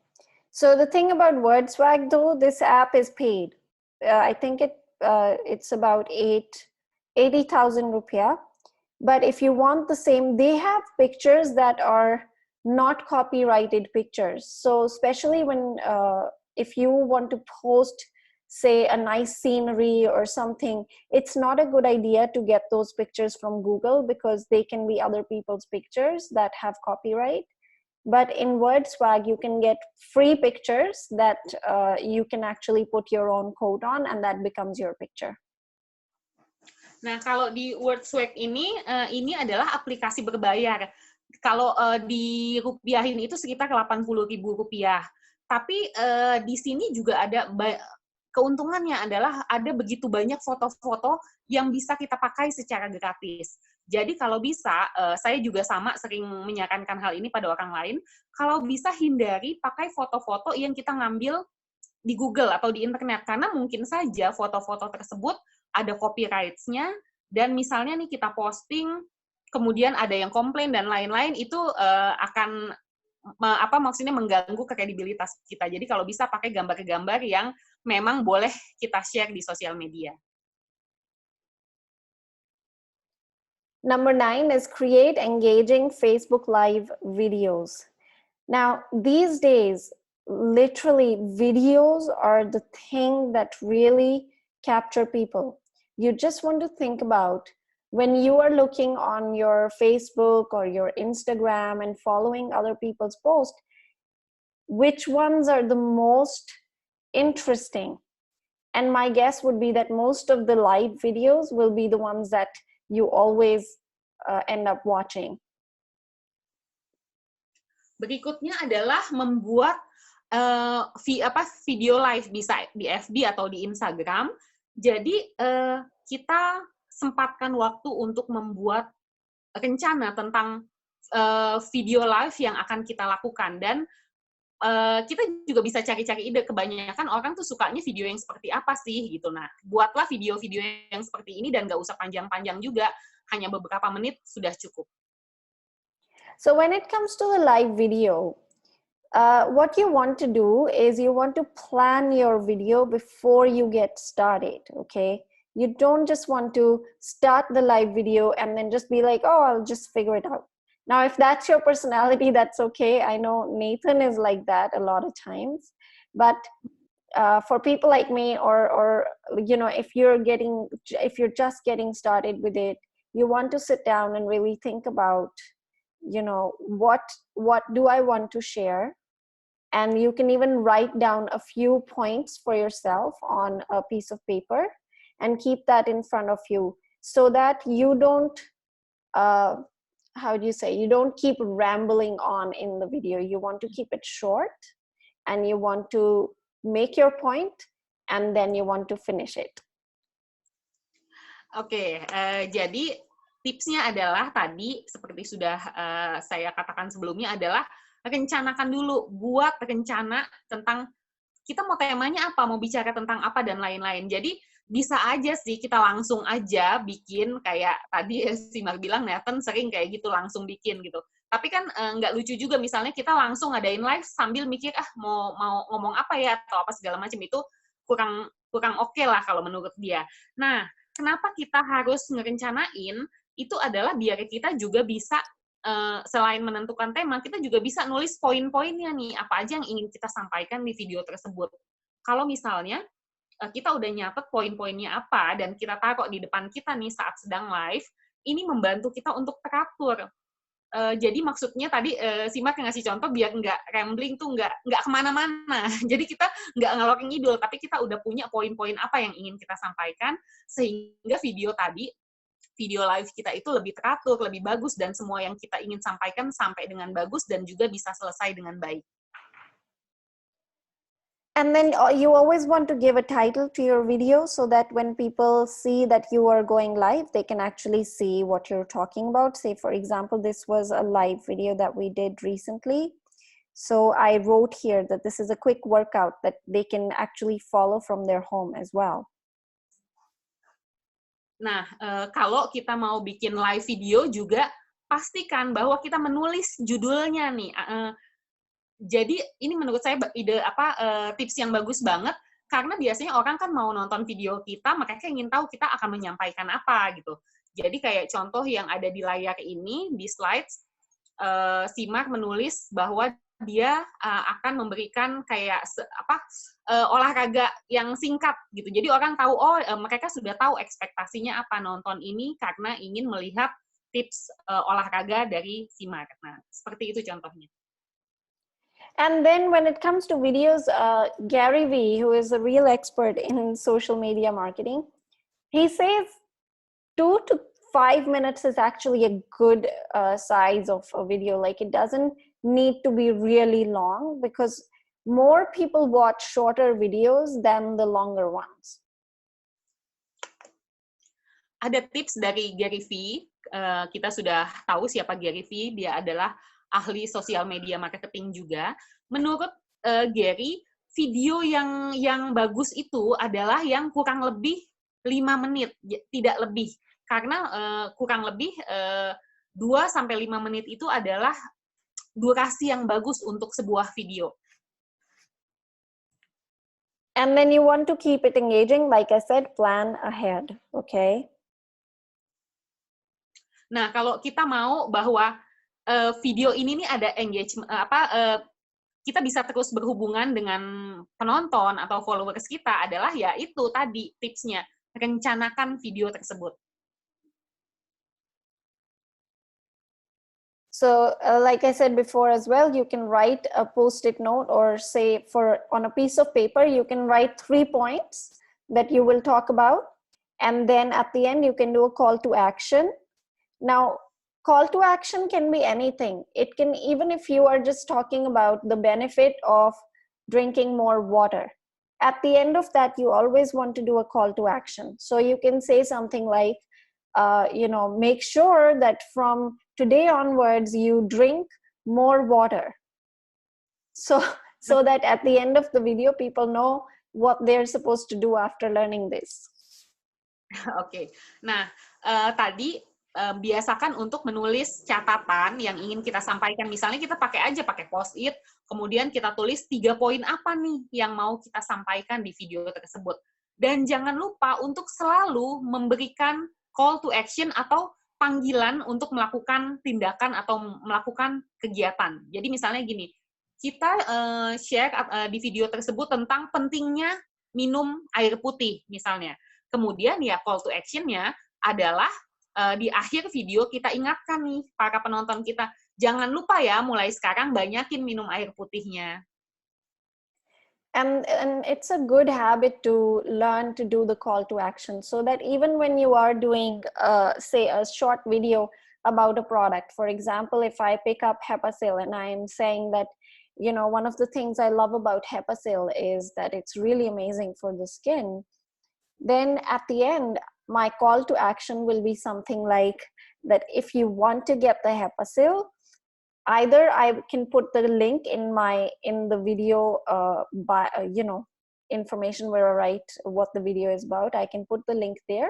So the thing about WordSwag, though, this app is paid. I think it's about 80,000 rupiah. But if you want the same, they have pictures that are not copyrighted pictures. So especially if you want to post, say, a nice scenery or something, it's not a good idea to get those pictures from Google, because they can be other people's pictures that have copyright. But in WordSwag, you can get free pictures that you can actually put your own code on, and that becomes your picture. Nah, kalau di WordSwag ini adalah aplikasi berbayar. Kalau dirupiahin itu sekitar 80.000 rupiah. Tapi di sini juga ada keuntungannya adalah ada begitu banyak foto-foto yang bisa kita pakai secara gratis. Jadi kalau bisa, saya juga sama sering menyarankan hal ini pada orang lain, kalau bisa hindari pakai foto-foto yang kita ngambil di Google atau di internet, karena mungkin saja foto-foto tersebut ada copyrights-nya, dan misalnya nih kita posting, kemudian ada yang komplain dan lain-lain, itu akan maksudnya mengganggu kredibilitas kita. Jadi kalau bisa pakai gambar-gambar yang memang boleh kita share di sosial media. Number 9 is create engaging Facebook Live videos. Now, these days, literally, videos are the thing that really capture people. You just want to think about when you are looking on your Facebook or your Instagram and following other people's posts, which ones are the most interesting? And my guess would be that most of the live videos will be the ones that you always end up watching. Berikutnya adalah membuat video live, bisa di FB atau di Instagram. Jadi kita sempatkan waktu untuk membuat rencana tentang video live yang akan kita lakukan, dan kita juga bisa cari-cari ide. Kebanyakan orang tuh sukanya video yang seperti apa sih gitu. Nah, buatlah video-video yang seperti ini dan nggak usah panjang-panjang juga, hanya beberapa menit sudah cukup. So when it comes to the live video, what you want to do is you want to plan your video before you get started, okay? You don't just want to start the live video and then just be like, oh, I'll just figure it out. Now, if that's your personality, that's okay. I know Nathan is like that a lot of times, but for people like me, or you know, if you're just getting started with it, you want to sit down and really think about, you know, what do I want to share? And you can even write down a few points for yourself on a piece of paper and keep that in front of you, so that you don't you don't keep rambling on in the video. You want to keep it short, and you want to make your point, and then you want to finish it. Oke, jadi tipsnya adalah tadi seperti sudah saya katakan sebelumnya adalah rencanakan dulu, buat rencana tentang kita mau temanya apa, mau bicara tentang apa dan lain-lain. Jadi bisa aja sih kita langsung aja bikin, kayak tadi si Mar bilang, Nathan sering kayak gitu langsung bikin gitu. Tapi kan nggak lucu juga misalnya kita langsung ngadain live sambil mikir mau ngomong apa ya atau apa segala macam, itu kurang oke lah kalau menurut dia. Nah, kenapa kita harus ngerencanain? Itu adalah biar kita juga bisa selain menentukan tema, kita juga bisa nulis poin-poinnya nih, apa aja yang ingin kita sampaikan di video tersebut. Kalau misalnya kita udah nyatet poin-poinnya apa dan kita taruh di depan kita nih saat sedang live, ini membantu kita untuk teratur. Jadi maksudnya tadi si Mark ngasih contoh biar nggak rambling tuh, nggak kemana-mana. Jadi kita nggak ngalor ngidul, tapi kita udah punya poin-poin apa yang ingin kita sampaikan, sehingga video live kita itu lebih teratur, lebih bagus, dan semua yang kita ingin sampaikan sampai dengan bagus dan juga bisa selesai dengan baik. And then you always want to give a title to your video, so that when people see that you are going live, they can actually see what you're talking about. Say, for example, this was a live video that we did recently. So I wrote here that this is a quick workout that they can actually follow from their home as well. Nah, kalau kita mau bikin live video juga, pastikan bahwa kita menulis judulnya nih. Jadi ini menurut saya tips yang bagus banget, karena biasanya orang kan mau nonton video kita, mereka ingin tahu kita akan menyampaikan apa gitu. Jadi kayak contoh yang ada di layar ini, di slides, si Mark menulis bahwa dia akan memberikan kayak olahraga yang singkat gitu. Jadi orang tahu, mereka sudah tahu ekspektasinya apa nonton ini karena ingin melihat tips olahraga dari si Mark. Nah, seperti itu contohnya. And then when it comes to videos, Gary Vee, who is a real expert in social media marketing, he says 2 to 5 minutes is actually a good size of a video. Like, it doesn't need to be really long, because more people watch shorter videos than the longer ones. Ada tips dari Gary V. Kita sudah tahu siapa Gary V. Dia adalah ahli sosial media marketing juga. Menurut Gary, video yang bagus itu adalah yang kurang lebih 5 menit, tidak lebih. Karena kurang lebih 2-5 menit itu adalah durasi yang bagus untuk sebuah video. And then you want to keep it engaging, like I said, plan ahead, okay? Nah, kalau kita mau bahwa video ini nih ada engagement, kita bisa terus berhubungan dengan penonton atau followers kita adalah ya itu tadi tipsnya, rencanakan video tersebut. So like I said before as well, you can write a post-it note or say on a piece of paper, you can write 3 points that you will talk about. And then at the end, you can do a call to action. Now, call to action can be anything. It can, even if you are just talking about the benefit of drinking more water. At the end of that, you always want to do a call to action. So you can say something like, make sure that from today onwards, you drink more water. So that at the end of the video, people know what they're supposed to do after learning this. Oke. Nah, tadi biasakan untuk menulis catatan yang ingin kita sampaikan. Misalnya kita pakai post-it, kemudian kita tulis 3 poin apa nih yang mau kita sampaikan di video tersebut. Dan jangan lupa untuk selalu memberikan call to action atau panggilan untuk melakukan tindakan atau melakukan kegiatan. Jadi misalnya gini, kita share di video tersebut tentang pentingnya minum air putih misalnya. Kemudian ya call to action-nya adalah di akhir video kita ingatkan nih para penonton kita, jangan lupa ya mulai sekarang banyakin minum air putihnya. And it's a good habit to learn to do the call to action so that even when you are doing, say, a short video about a product, for example, if I pick up Hepasil and I'm saying that, one of the things I love about Hepasil is that it's really amazing for the skin, then at the end, my call to action will be something like that if you want to get the Hepasil, either I can put the link in the video information where I write what the video is about. I can put the link there,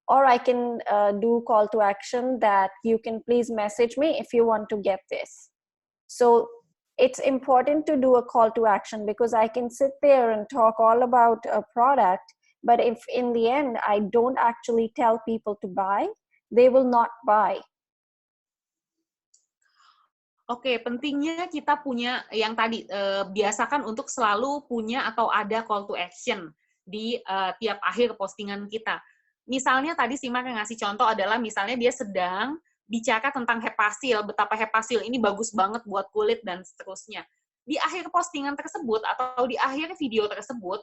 or I can do call to action that you can please message me if you want to get this. So it's important to do a call to action because I can sit there and talk all about a product, but if in the end I don't actually tell people to buy, they will not buy. Oke, pentingnya kita punya yang tadi, biasakan untuk selalu punya atau ada call to action di tiap akhir postingan kita. Misalnya tadi Simak yang ngasih contoh adalah misalnya dia sedang bicara tentang Hepasil, betapa Hepasil ini bagus banget buat kulit dan seterusnya. Di akhir postingan tersebut atau di akhir video tersebut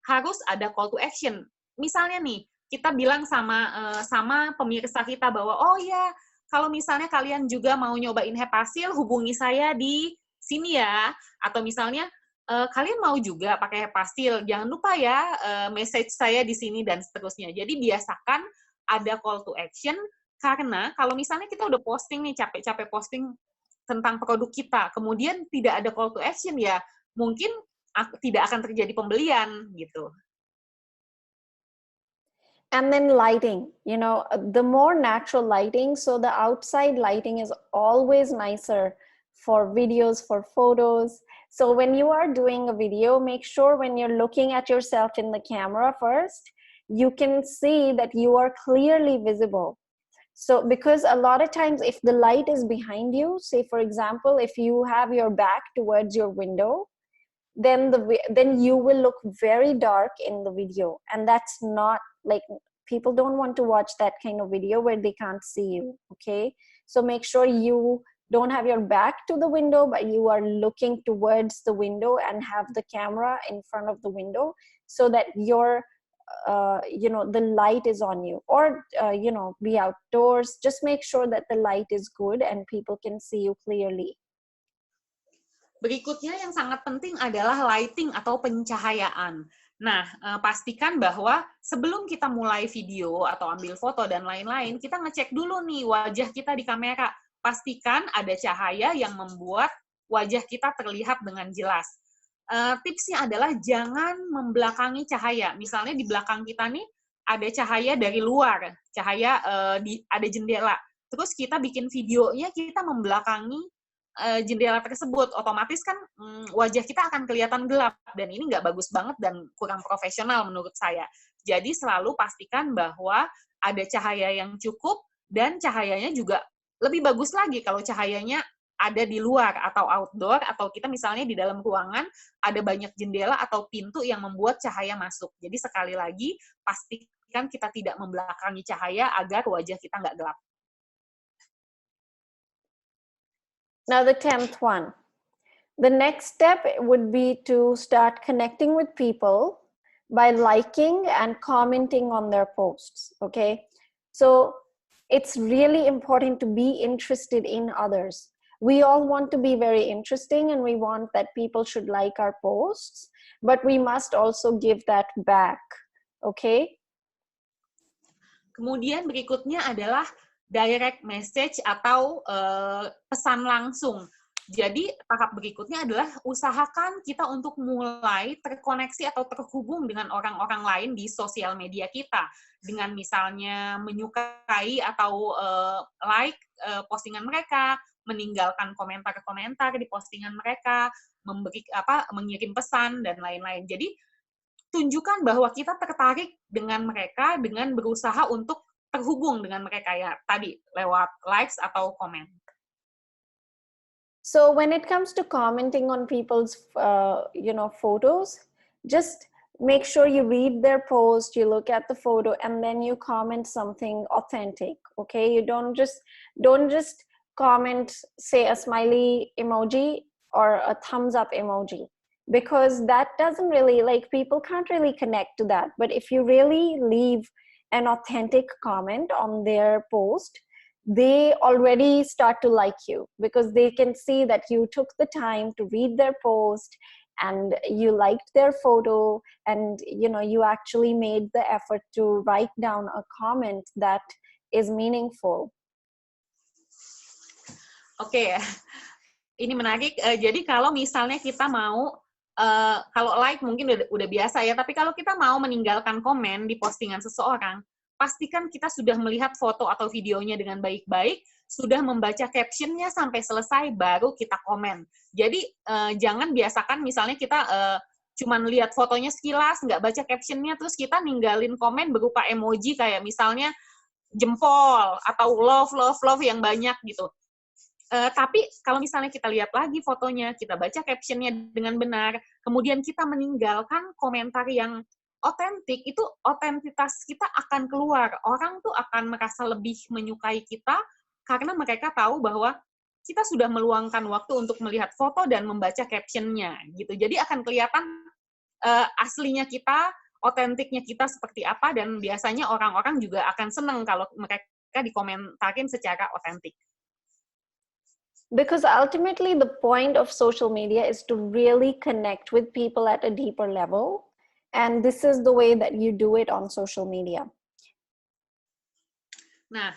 harus ada call to action. Misalnya nih, kita bilang sama pemirsa kita bahwa oh ya, kalau misalnya kalian juga mau nyobain Hepasil, hubungi saya di sini ya. Atau misalnya, kalian mau juga pakai Hepasil, jangan lupa ya, message saya di sini dan seterusnya. Jadi biasakan ada call to action, karena kalau misalnya kita udah posting nih, capek-capek posting tentang produk kita, kemudian tidak ada call to action ya, mungkin tidak akan terjadi pembelian, gitu. And then lighting, the more natural lighting, so the outside lighting is always nicer for videos, for photos. So when you are doing a video, make sure when you're looking at yourself in the camera first, you can see that you are clearly visible. So because a lot of times if the light is behind you, say for example, if you have your back towards your window, then you will look very dark in the video, and that's not, like, people don't want to watch that kind of video where they can't see you. Okay, so make sure you don't have your back to the window, but you are looking towards the window and have the camera in front of the window so that your the light is on you, or be outdoors. Just make sure that the light is good and people can see you clearly. Berikutnya yang sangat penting adalah lighting atau pencahayaan. Nah, pastikan bahwa sebelum kita mulai video atau ambil foto dan lain-lain, kita ngecek dulu nih wajah kita di kamera. Pastikan ada cahaya yang membuat wajah kita terlihat dengan jelas. Tipsnya adalah jangan membelakangi cahaya. Misalnya di belakang kita nih ada cahaya dari luar, cahaya ada jendela. Terus kita bikin videonya, kita membelakangi jendela tersebut, otomatis kan wajah kita akan kelihatan gelap, dan ini nggak bagus banget dan kurang profesional menurut saya. Jadi selalu pastikan bahwa ada cahaya yang cukup, dan cahayanya juga lebih bagus lagi kalau cahayanya ada di luar atau outdoor, atau kita misalnya di dalam ruangan ada banyak jendela atau pintu yang membuat cahaya masuk. Jadi sekali lagi, pastikan kita tidak membelakangi cahaya agar wajah kita nggak gelap. Now the 10th one. The next step would be to start connecting with people by liking and commenting on their posts, okay? So it's really important to be interested in others. We all want to be very interesting and we want that people should like our posts, but we must also give that back, okay? Kemudian berikutnya adalah direct message atau pesan langsung. Jadi tahap berikutnya adalah usahakan kita untuk mulai terkoneksi atau terhubung dengan orang-orang lain di sosial media kita. Dengan misalnya menyukai atau like postingan mereka, meninggalkan komentar-komentar di postingan mereka, mengirim pesan, dan lain-lain. Jadi tunjukkan bahwa kita tertarik dengan mereka dengan berusaha untuk terhubung dengan mereka, ya tadi lewat likes atau komen. So when it comes to commenting on people's photos, just make sure you read their post, you look at the photo, and then you comment something authentic, okay? You don't just comment, say, a smiley emoji or a thumbs up emoji, because that doesn't really, like, people can't really connect to that. But if you really leave an authentic comment on their post, they already start to like you, because they can see that you took the time to read their post and you liked their photo, and you actually made the effort to write down a comment that is meaningful. Oke, ini menarik. Jadi kalau misalnya kita mau, kalau like mungkin udah biasa ya, tapi kalau kita mau meninggalkan komen di postingan seseorang, pastikan kita sudah melihat foto atau videonya dengan baik-baik, sudah membaca captionnya sampai selesai, baru kita komen. Jadi jangan biasakan misalnya kita cuman lihat fotonya sekilas, nggak baca captionnya, terus kita ninggalin komen berupa emoji kayak misalnya jempol atau love yang banyak gitu. Tapi kalau misalnya kita lihat lagi fotonya, kita baca captionnya dengan benar, kemudian kita meninggalkan komentar yang otentik, itu otentitas kita akan keluar. Orang tuh akan merasa lebih menyukai kita karena mereka tahu bahwa kita sudah meluangkan waktu untuk melihat foto dan membaca captionnya, gitu. Jadi akan kelihatan aslinya kita, otentiknya kita seperti apa, dan biasanya orang-orang juga akan senang kalau mereka dikomentarin secara otentik. Because ultimately the point of social media is to really connect with people at a deeper level. And this is the way that you do it on social media. Nah,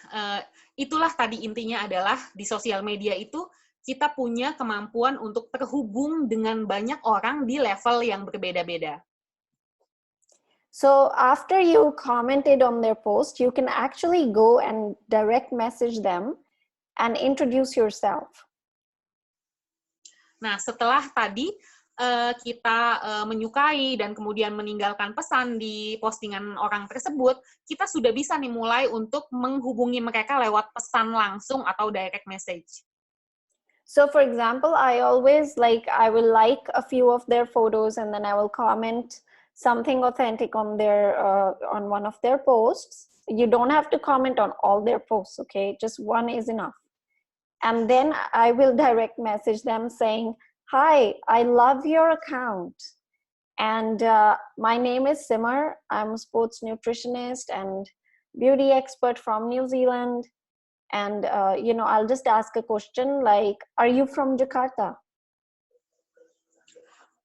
itulah tadi intinya adalah di sosial media itu kita punya kemampuan untuk terhubung dengan banyak orang di level yang berbeda-beda. So after you commented on their post, you can actually go and direct message them and introduce yourself. Nah, setelah tadi kita menyukai dan kemudian meninggalkan pesan di postingan orang tersebut, kita sudah bisa nih mulai untuk menghubungi mereka lewat pesan langsung atau direct message. So for example, I will like a few of their photos, and then I will comment something authentic on on one of their posts. You don't have to comment on all their posts, okay? Just one is enough. And then I will direct message them saying, "Hi, I love your account. And my name is Simar. I'm a sports nutritionist and beauty expert from New Zealand. And, I'll just ask a question like, are you from Jakarta?"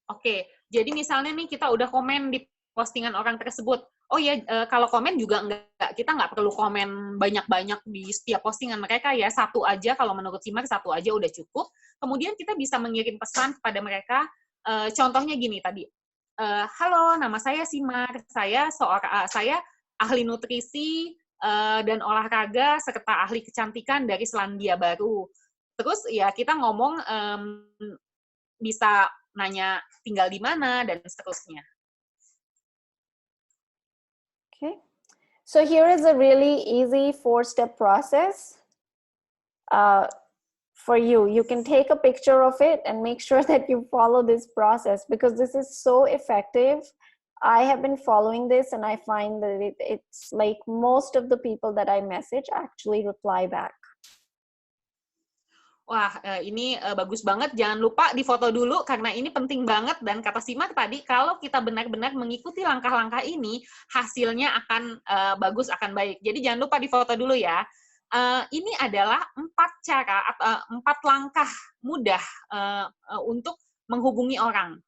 Oke, jadi misalnya nih kita udah komen di postingan orang tersebut. Oh ya, kalau komen juga kita nggak perlu komen banyak-banyak di setiap postingan mereka ya. Satu aja, kalau menurut Simar, satu aja udah cukup. Kemudian kita bisa mengirim pesan kepada mereka. Contohnya gini tadi, halo, nama saya Simar. Saya ahli nutrisi dan olahraga serta ahli kecantikan dari Selandia Baru. Terus ya kita ngomong bisa nanya tinggal di mana dan seterusnya. Okay. So here is a really easy 4-step process for you. You can take a picture of it and make sure that you follow this process because this is so effective. I have been following this and I find that it's like most of the people that I message actually reply back. Wah, ini bagus banget. Jangan lupa difoto dulu karena ini penting banget. Dan kata Simar tadi, kalau kita benar-benar mengikuti langkah-langkah ini, hasilnya akan bagus, akan baik. Jadi jangan lupa difoto dulu ya. Ini adalah 4 langkah mudah untuk menghubungi orang.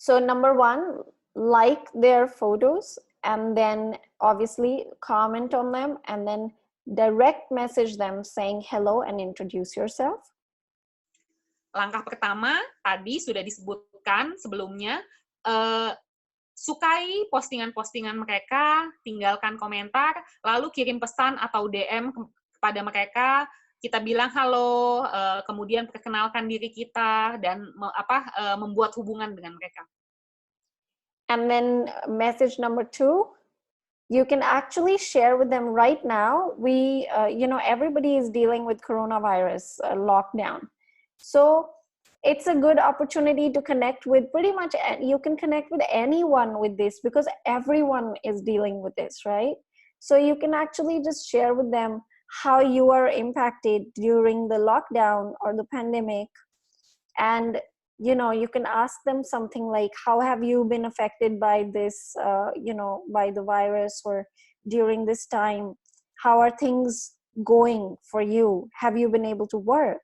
So number 1, like their photos and then obviously comment on them and then direct message them saying hello and introduce yourself. Langkah pertama tadi sudah disebutkan sebelumnya, sukai postingan-postingan mereka, tinggalkan komentar, lalu kirim pesan atau DM kepada mereka, kita bilang halo, kemudian perkenalkan diri kita dan membuat hubungan dengan mereka. And then message number 2, you can actually share with them right now. Everybody is dealing with coronavirus lockdown. So it's a good opportunity to connect with you can connect with anyone with this because everyone is dealing with this, right? So you can actually just share with them how you are impacted during the lockdown or the pandemic. And you can ask them something like, how have you been affected by this, by the virus, or during this time, how are things going for you? Have you been able to work?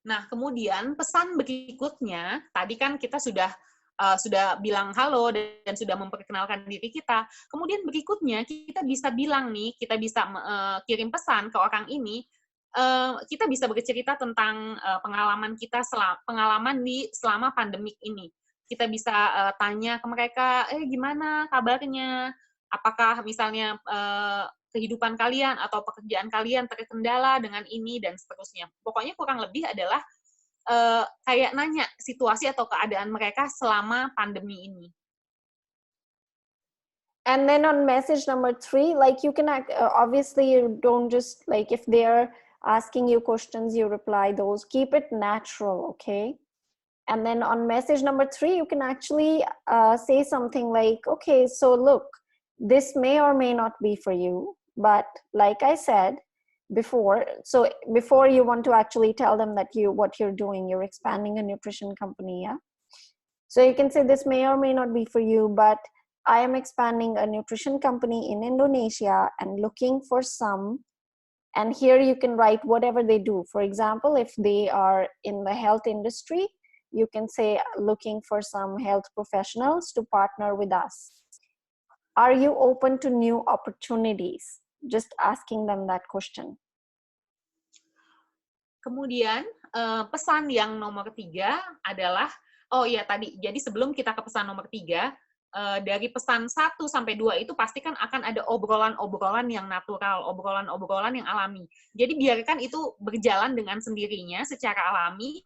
Nah, kemudian pesan berikutnya, tadi kan kita sudah bilang halo dan sudah memperkenalkan diri kita. Kemudian berikutnya kita bisa bilang nih, kita bisa kirim pesan ke orang ini. Kita bisa bercerita tentang pengalaman kita selama pandemik ini. Kita bisa tanya ke mereka, gimana kabarnya? Apakah misalnya kehidupan kalian atau pekerjaan kalian terkendala dengan ini dan seterusnya. Pokoknya kurang lebih adalah kayak nanya situasi atau keadaan mereka selama pandemi ini. And then on message number 3, like you can obviously you don't just like if they're asking you questions, you reply those. Keep it natural, okay? And then on message number 3, you can actually say something like, okay, so look, this may or may not be for you, but like I said before, so before you want to actually tell them that what you're doing, you're expanding a nutrition company, yeah? So you can say this may or may not be for you, but I am expanding a nutrition company in Indonesia and looking for some. And here you can write whatever they do. For example, if they are in the health industry, you can say looking for some health professionals to partner with us. Are you open to new opportunities? Just asking them that question. Kemudian pesan yang nomor 3 adalah, oh iya tadi, jadi sebelum kita ke pesan nomor 3, dari pesan 1 sampai 2 itu pasti kan akan ada obrolan-obrolan yang natural, obrolan-obrolan yang alami. Jadi biarkan itu berjalan dengan sendirinya secara alami.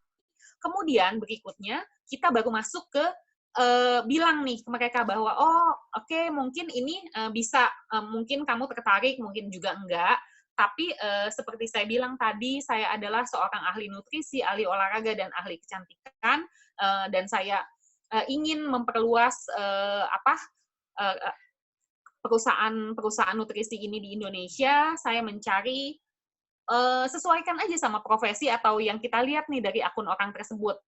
Kemudian berikutnya kita baru masuk ke bilang nih ke mereka bahwa oke, mungkin ini bisa mungkin kamu tertarik, mungkin juga enggak. Tapi seperti saya bilang tadi, saya adalah seorang ahli nutrisi, ahli olahraga dan ahli kecantikan, dan saya ingin memperluas perusahaan nutrisi ini di Indonesia. Saya mencari sesuaikan aja sama profesi atau yang kita lihat nih dari akun orang tersebut.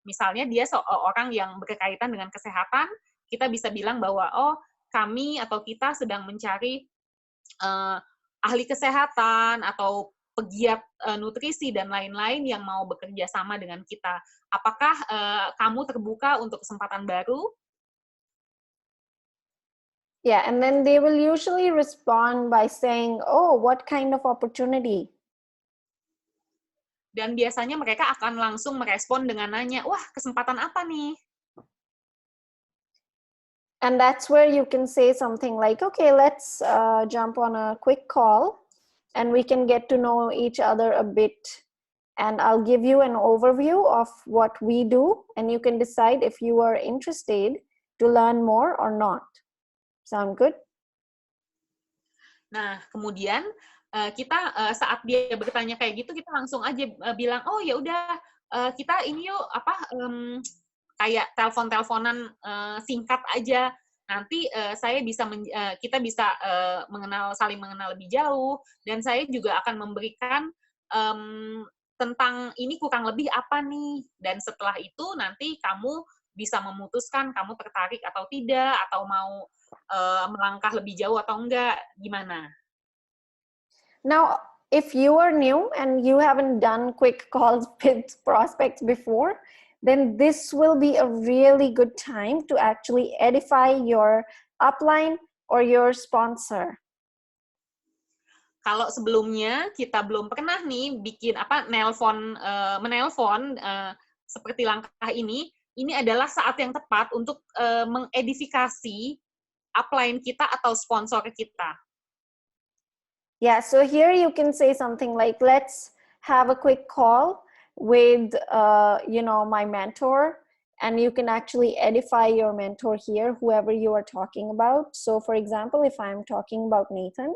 Misalnya dia orang yang berkaitan dengan kesehatan, kita bisa bilang bahwa kami atau kita sedang mencari ahli kesehatan atau pegiat nutrisi dan lain-lain yang mau bekerja sama dengan kita. Apakah kamu terbuka untuk kesempatan baru? Yeah, and then they will usually respond by saying, "Oh, what kind of opportunity?" Dan biasanya mereka akan langsung merespon dengan nanya, wah kesempatan apa nih? And that's where you can say something like, "Okay, let's jump on a quick call and we can get to know each other a bit. And I'll give you an overview of what we do, and you can decide if you are interested to learn more or not." Sound good? Nah, kemudian kita saat dia bertanya kayak gitu, kita langsung aja bilang, oh ya udah kita ini yuk kayak telepon-teleponan singkat aja. Nanti kita bisa saling mengenal lebih jauh, dan saya juga akan memberikan tentang ini kurang lebih apa nih. Dan setelah itu nanti kamu bisa memutuskan kamu tertarik atau tidak, atau mau melangkah lebih jauh atau enggak, gimana? Now, if you are new and you haven't done quick calls with prospects before, then this will be a really good time to actually edify your upline or your sponsor. Kalau sebelumnya kita belum pernah nih bikin menelpon seperti langkah ini adalah saat yang tepat untuk mengedifikasi upline kita atau sponsor kita. Yeah, so here you can say something like, let's have a quick call with, my mentor, and you can actually edify your mentor here, whoever you are talking about. So for example, if I'm talking about Nathan,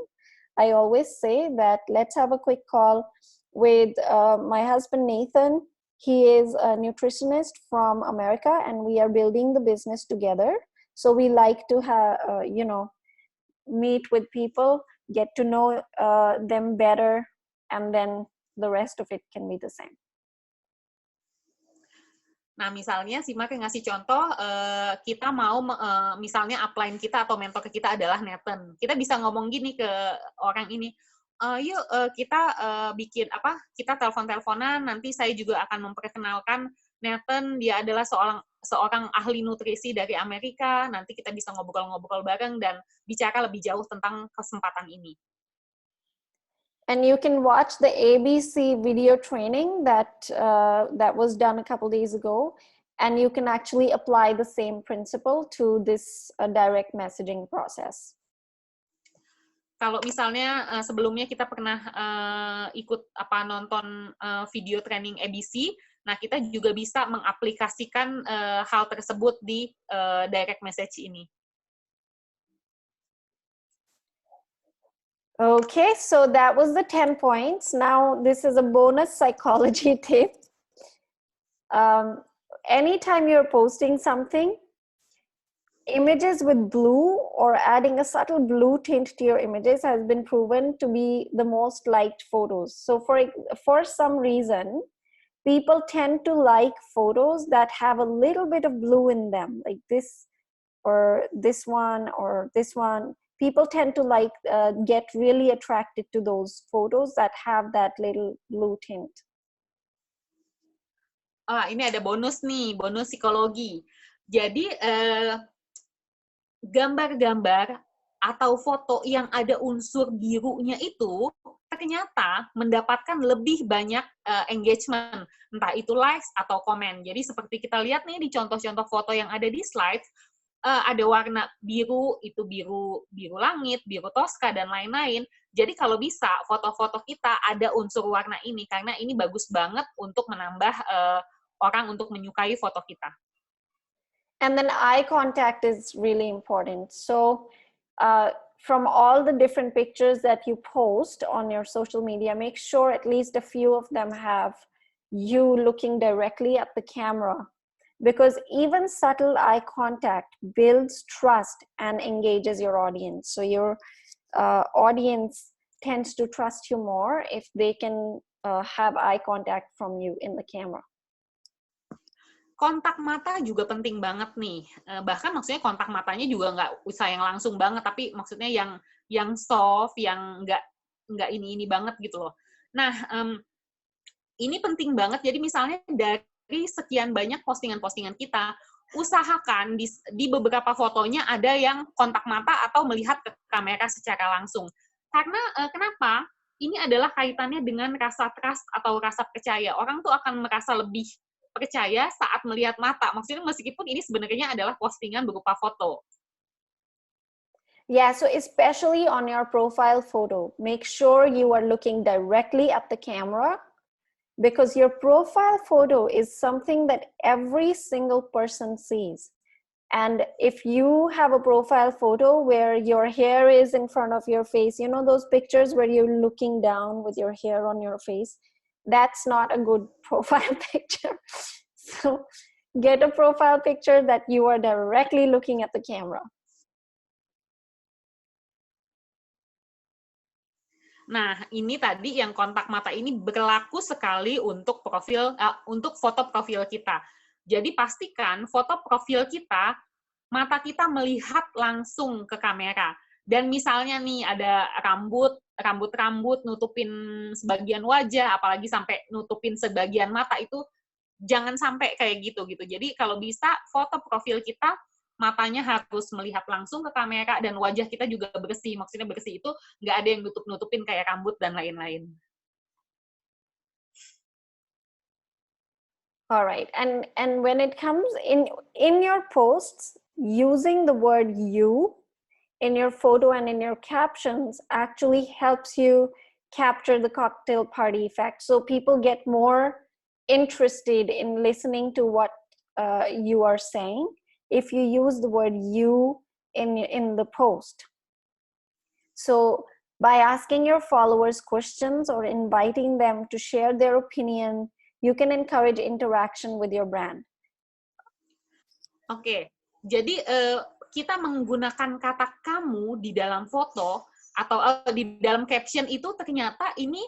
I always say that let's have a quick call with my husband, Nathan. He is a nutritionist from America, and we are building the business together. So we like to have, meet with people, get to know them better, and then the rest of it can be the same. Nah, misalnya si Mark ngasih contoh, kita mau, misalnya upline kita atau mentor kita adalah Nathan. Kita bisa ngomong gini ke orang ini, yuk kita kita telepon-teleponan, nanti saya juga akan memperkenalkan Nathan, dia adalah seorang ahli nutrisi dari Amerika, nanti kita bisa ngobrol-ngobrol bareng dan bicara lebih jauh tentang kesempatan ini. And you can watch the ABC video training that was done a couple days ago, and you can actually apply the same principle to this direct messaging process. Kalau misalnya sebelumnya kita pernah nonton video training ABC, nah kita juga bisa mengaplikasikan hal tersebut di direct message ini. Okay, so that was the 10 points. Now this is a bonus psychology tip. Anytime you're posting something, images with blue or adding a subtle blue tint to your images has been proven to be the most liked photos. So for some reason, people tend to like photos that have a little bit of blue in them, like this or this one or this one. People tend to get really attracted to those photos that have that little blue tint. Ini ada bonus nih, bonus psikologi. Jadi, gambar-gambar atau foto yang ada unsur birunya itu ternyata mendapatkan lebih banyak engagement, entah itu likes atau komen. Jadi seperti kita lihat nih di contoh-contoh foto yang ada di slide, ada warna biru, itu biru langit, biru toska, dan lain-lain. Jadi kalau bisa, foto-foto kita ada unsur warna ini, karena ini bagus banget untuk menambah orang untuk menyukai foto kita. And then eye contact is really important. So from all the different pictures that you post on your social media, make sure at least a few of them have you looking directly at the camera. Because even subtle eye contact builds trust and engages your audience. So your audience tends to trust you more if they can have eye contact from you in the camera. Kontak mata juga penting banget nih. Bahkan maksudnya kontak matanya juga nggak usah yang langsung banget, tapi maksudnya yang soft, yang nggak ini banget gitu loh. Nah, ini penting banget. Jadi misalnya dari sekian banyak postingan-postingan kita, usahakan di beberapa fotonya ada yang kontak mata atau melihat ke kamera secara langsung. Karena kenapa? Ini adalah kaitannya dengan rasa trust atau rasa percaya. Orang tuh akan merasa lebih percaya saat melihat mata. Maksudnya meskipun ini sebenarnya adalah postingan berupa foto. Yeah, so especially on your profile photo, make sure you are looking directly at the camera, because your profile photo is something that every single person sees. And if you have a profile photo where your hair is in front of your face, you know those pictures where you're looking down with your hair on your face, that's not a good profile picture. So get a profile picture that you are directly looking at the camera. Nah, ini tadi yang kontak mata ini berlaku sekali untuk untuk foto profil kita. Jadi pastikan foto profil kita, mata kita melihat langsung ke kamera. Dan misalnya nih ada rambut nutupin sebagian wajah, apalagi sampai nutupin sebagian mata, itu jangan sampai kayak gitu. Jadi kalau bisa foto profil kita matanya harus melihat langsung ke kamera dan wajah kita juga bersih. Maksudnya bersih itu nggak ada yang nutup-nutupin kayak rambut dan lain-lain. All right, and when it comes in your posts, using the word "you" in your photo and in your captions actually helps you capture the cocktail party effect. So people get more interested in listening to what you are saying if you use the word "you" in the post. So by asking your followers questions or inviting them to share their opinion, you can encourage interaction with your brand. Oke, jadi kita menggunakan kata kamu di dalam foto atau di dalam caption itu ternyata ini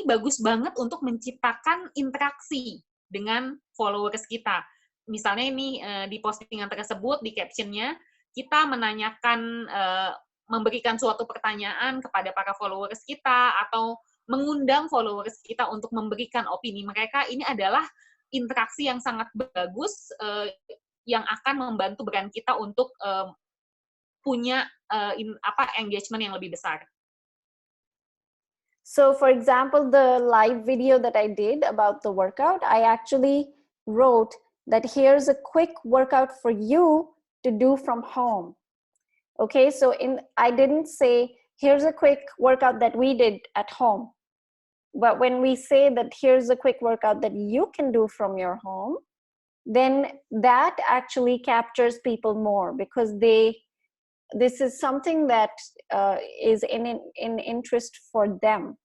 bagus banget untuk menciptakan interaksi dengan followers kita. Misalnya ini di postingan tersebut, di captionnya, kita menanyakan, memberikan suatu pertanyaan kepada para followers kita, atau mengundang followers kita untuk memberikan opini mereka. Ini adalah interaksi yang sangat bagus, yang akan membantu brand kita untuk punya engagement yang lebih besar. So for example, the live video that I did about the workout, I actually wrote that here's a quick workout for you to do from home. Okay, so I didn't say here's a quick workout that we did at home. But when we say that here's a quick workout that you can do from your home, then that actually captures people more, because this is something that is in interest for them.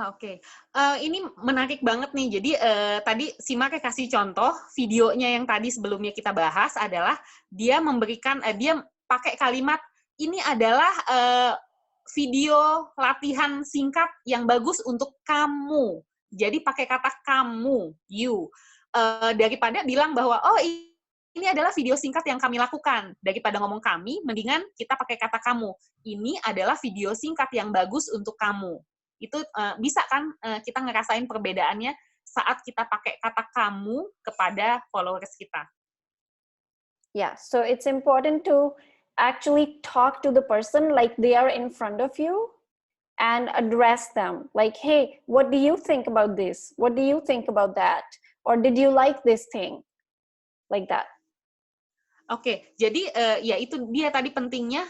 Oke. Ini menarik banget nih. Jadi tadi Sima kasih contoh videonya yang tadi sebelumnya kita bahas adalah dia memberikan, dia pakai kalimat, ini adalah video latihan singkat yang bagus untuk kamu. Jadi pakai kata kamu, you. Daripada bilang bahwa, oh ini adalah video singkat yang kami lakukan. Daripada ngomong kami, mendingan kita pakai kata kamu. Ini adalah video singkat yang bagus untuk kamu. Itu bisa kan kita ngerasain perbedaannya saat kita pakai kata kamu kepada followers kita. Yeah, so it's important to actually talk to the person like they are in front of you and address them. Like, hey, what do you think about this? What do you think about that? Or did you like this thing? Like that. Oke, jadi ya itu dia tadi pentingnya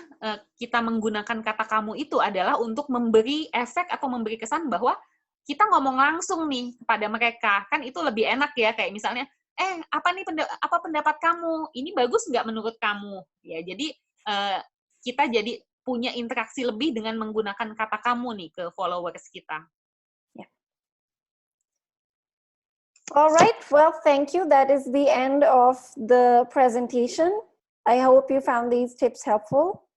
kita menggunakan kata kamu itu adalah untuk memberi efek atau memberi kesan bahwa kita ngomong langsung nih kepada mereka. Kan itu lebih enak ya, kayak misalnya, apa pendapat kamu? Ini bagus nggak menurut kamu? Ya, jadi kita jadi punya interaksi lebih dengan menggunakan kata kamu nih ke followers kita. All right, well, thank you. That is the end of the presentation. I hope you found these tips helpful.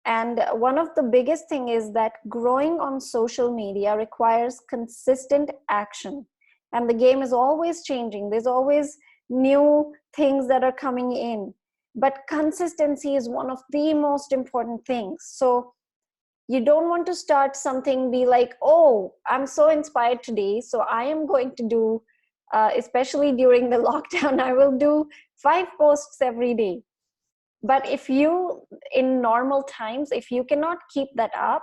And one of the biggest thing is that growing on social media requires consistent action. And the game is always changing. There's always new things that are coming in. But consistency is one of the most important things. So You don't want to start something, be like, oh, I'm so inspired today, so I am going to do, especially during the lockdown, I will do 5 posts every day. But if you, in normal times, if you cannot keep that up,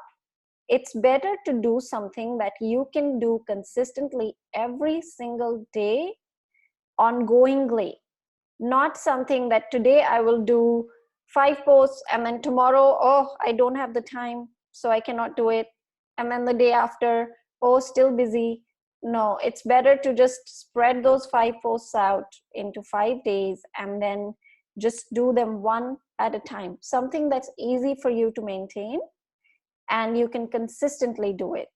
it's better to do something that you can do consistently every single day, ongoingly. Not something that today I will do 5 posts and then tomorrow, oh, I don't have the time, so I cannot do it. And then the day after, oh, still busy. No, it's better to just spread those 5 posts out into 5 days and then just do them one at a time. Something that's easy for you to maintain and you can consistently do it.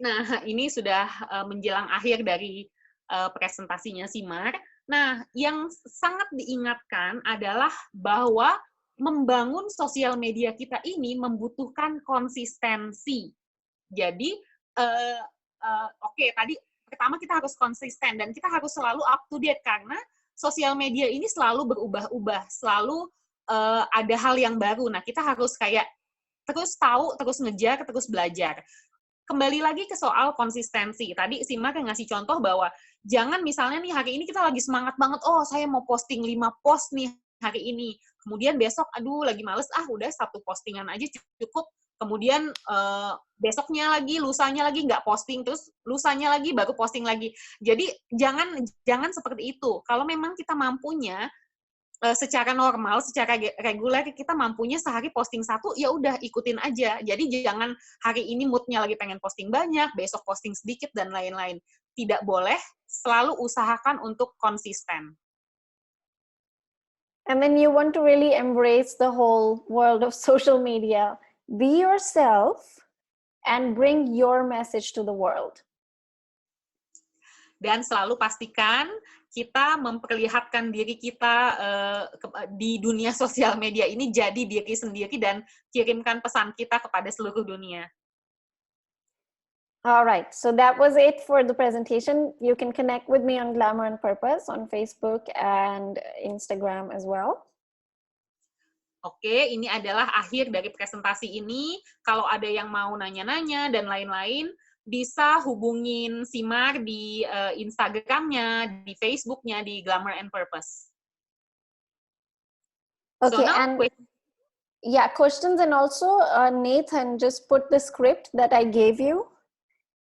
Nah, ini sudah menjelang akhir dari presentasinya Simar. Nah, yang sangat diingatkan adalah bahwa membangun sosial media kita ini membutuhkan konsistensi. Jadi, oke, tadi pertama kita harus konsisten dan kita harus selalu up to date karena sosial media ini selalu berubah-ubah, selalu ada hal yang baru. Nah, kita harus kayak terus tahu, terus ngejar, terus belajar. Kembali lagi ke soal konsistensi. Tadi Simar ngasih contoh bahwa jangan misalnya nih hari ini kita lagi semangat banget, oh saya mau posting 5 post nih hari ini. Kemudian besok, aduh lagi males, udah 1 postingan aja cukup. Kemudian besoknya lagi, lusanya lagi nggak posting, terus lusanya lagi baru posting lagi. Jadi jangan seperti itu. Kalau memang kita mampunya, secara normal, secara reguler kita mampunya sehari posting 1, ya udah ikutin aja. Jadi jangan hari ini moodnya lagi pengen posting banyak, besok posting sedikit dan lain-lain. Tidak boleh, selalu usahakan untuk konsisten. And then you want to really embrace the whole world of social media. Be yourself and bring your message to the world. Dan selalu pastikan kita memperlihatkan diri kita di dunia sosial media ini jadi diri sendiri dan kirimkan pesan kita kepada seluruh dunia. All right, so that was it for the presentation. You can connect with me on Glamour and Purpose on Facebook and Instagram as well. Oke, ini adalah akhir dari presentasi ini. Kalau ada yang mau nanya-nanya dan lain-lain, bisa hubungin Simar di Instagram-nya, di Facebook-nya, di Glamour and Purpose. Okay, so now, yeah, questions, and also Nathan just put the script that I gave you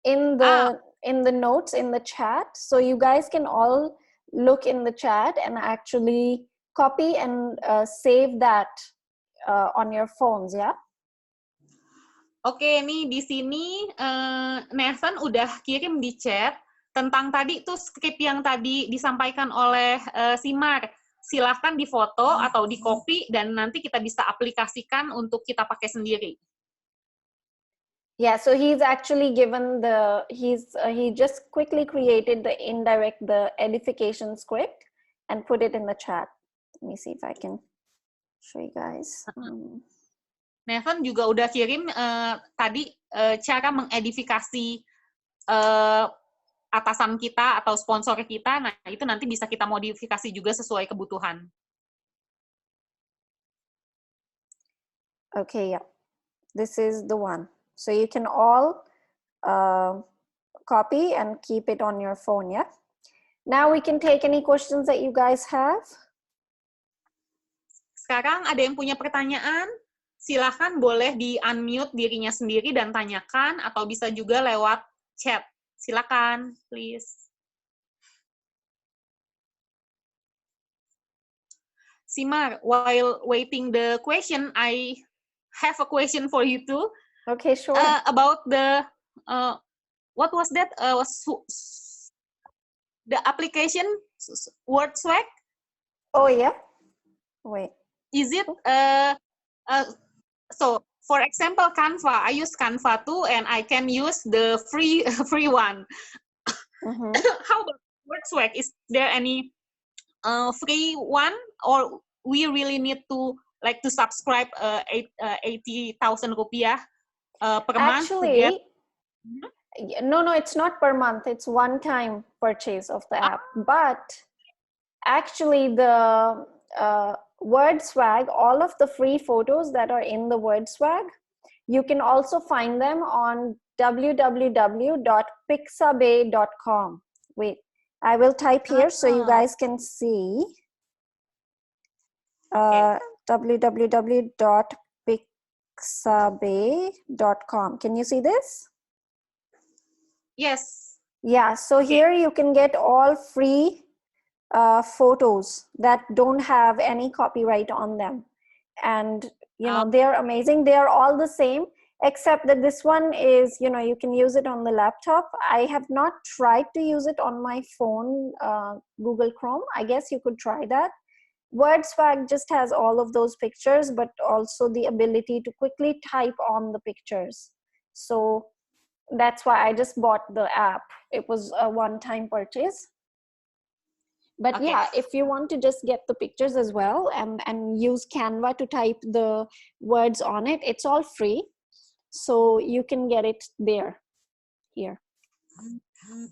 in the notes in the chat, so you guys can all look in the chat and actually copy and save that on your phones, ya. Oke, nih di sini Nathan udah kirim di chat tentang tadi tuh skrip yang tadi disampaikan oleh Simar. Silahkan difoto atau di copy dan nanti kita bisa aplikasikan untuk kita pakai sendiri. Yeah, so he's actually given he just quickly created the edification script and put it in the chat. Let me see if I can show you guys. Nathan juga udah kirim tadi cara mengedifikasi atasan kita atau sponsor kita. Nah, itu nanti bisa kita modifikasi juga sesuai kebutuhan. Okay, yeah. This is the one. So you can all copy and keep it on your phone, yeah? Now we can take any questions that you guys have. Sekarang ada yang punya pertanyaan? Silahkan boleh di-unmute dirinya sendiri dan tanyakan, atau bisa juga lewat chat. Silakan, please. Simar, while waiting the question, I have a question for you too. Okay, sure. About the, what was that? The application, WordSwag? Oh, yeah? Wait. Is it, so, for example, Canva, I use Canva too, and I can use the free one. Mm-hmm. How about WordSwag? Is there any free one, or we really need to subscribe 80,000 rupiah per month? Actually, no, it's not per month. It's one-time purchase of the app. But actually, the WordSwag, all of the free photos that are in the WordSwag, You can also find them on www.pixabay.com. Wait, I will type here so you guys can see. www.pixabay.com. Can you see this? Yes. Yeah, so here you can get all free photos that don't have any copyright on them. And, you know, they're amazing. They are all the same, except that this one is, you know, you can use it on the laptop. I have not tried to use it on my phone, Google Chrome. I guess you could try that. WordSwag just has all of those pictures, but also the ability to quickly type on the pictures. So that's why I just bought the app. It was a one-time purchase. But Okay. yeah, if you want to just get the pictures as well and use Canva to type the words on it, it's all free. So you can get it there, here.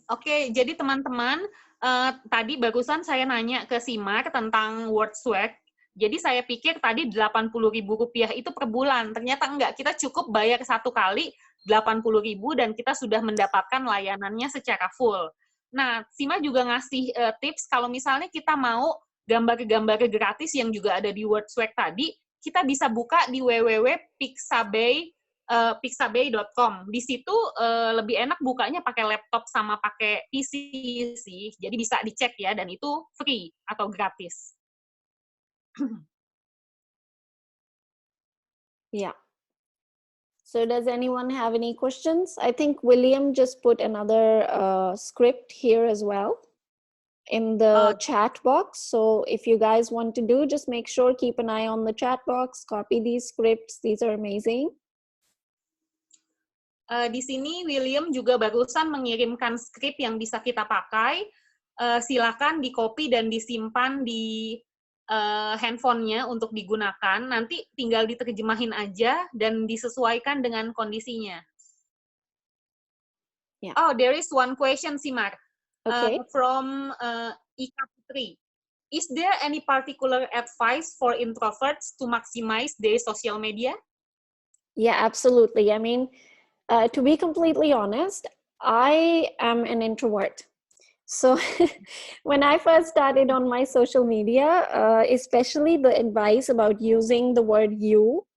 Oke, jadi teman-teman, tadi barusan saya nanya ke Simar tentang WordSwag. Jadi saya pikir tadi Rp80.000 itu per bulan. Ternyata enggak, kita cukup bayar satu kali Rp80.000 dan kita sudah mendapatkan layanannya secara full. Nah, Sima juga ngasih tips kalau misalnya kita mau gambar-gambar gratis yang juga ada di WordSwag tadi, kita bisa buka di www.pixabay.com. Di situ lebih enak bukanya pakai laptop sama pakai PC sih. Jadi bisa dicek ya, dan itu free atau gratis. Yeah. So does anyone have any questions? I think William just put another script here as well in the chat box. So if you guys want to do, just make sure, keep an eye on the chat box, copy these scripts. These are amazing. Di sini William juga barusan mengirimkan skrip yang bisa kita pakai. Silakan di-copy dan disimpan di handphonenya untuk digunakan. Nanti tinggal diterjemahin aja dan disesuaikan dengan kondisinya. Yeah. Oh, there is one question, Simar. Okay. From Ika Putri. Is there any particular advice for introverts to maximize their social media? Yeah, absolutely. I mean, to be completely honest, I am an introvert. So when I first started on my social media, especially the advice about using the word you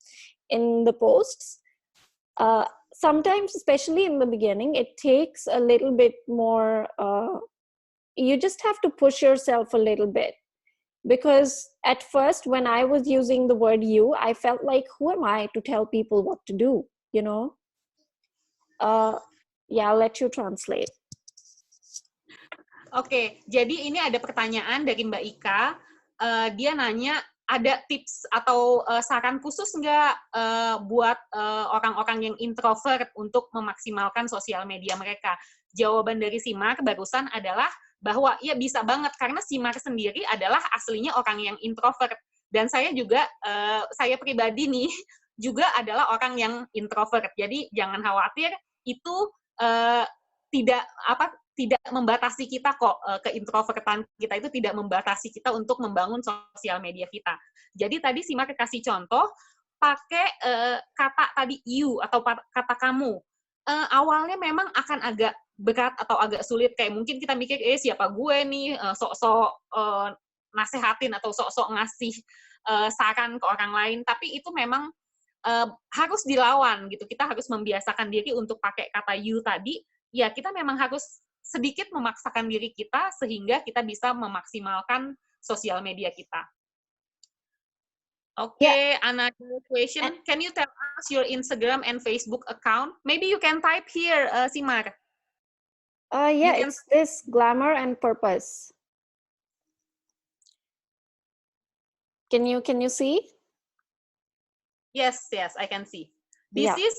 in the posts, sometimes, especially in the beginning, it takes a little bit more, you just have to push yourself a little bit. Because at first, when I was using the word you, I felt like, who am I to tell people what to do, you know? Yeah, I'll let you translate. Oke, jadi ini ada pertanyaan dari Mbak Ika. Dia nanya, ada tips atau saran khusus nggak buat orang-orang yang introvert untuk memaksimalkan sosial media mereka? Jawaban dari Simar barusan adalah bahwa ya bisa banget, karena Simar sendiri adalah aslinya orang yang introvert. Dan saya juga, saya pribadi nih, juga adalah orang yang introvert. Jadi jangan khawatir, itu tidak membatasi kita kok, keintrovertan kita itu tidak membatasi kita untuk membangun sosial media kita. Jadi tadi Simar kasih contoh, pakai kata tadi you atau kata kamu. Awalnya memang akan agak berat atau agak sulit, kayak mungkin kita mikir, siapa gue nih, sok-sok nasehatin atau sok-sok ngasih saran ke orang lain, tapi itu memang harus dilawan gitu. Kita harus membiasakan diri untuk pakai kata you tadi. Ya, kita memang harus sedikit memaksakan diri kita sehingga kita bisa memaksimalkan sosial media kita. Okay, yeah. Another question. Can you tell us your Instagram and Facebook account? Maybe you can type here, Simar. Yeah, it's this Glamour and Purpose. Can you see? Yes, I can see. This is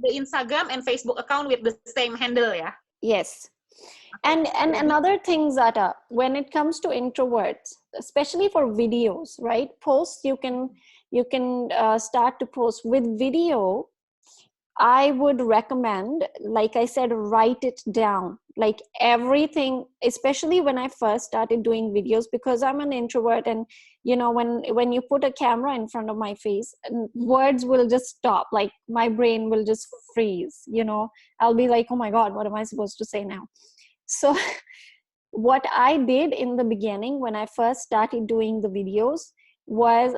the Instagram and Facebook account with the same handle, yeah? Yes. And another thing, Zata, when it comes to introverts, especially for videos, right? Posts, you can start to post with video. I would recommend, like I said, write it down. Like everything, especially when I first started doing videos, because I'm an introvert, and you know, when you put a camera in front of my face, words will just stop. Like my brain will just freeze. You know, I'll be like, oh my God, what am I supposed to say now? So what I did in the beginning when I first started doing the videos was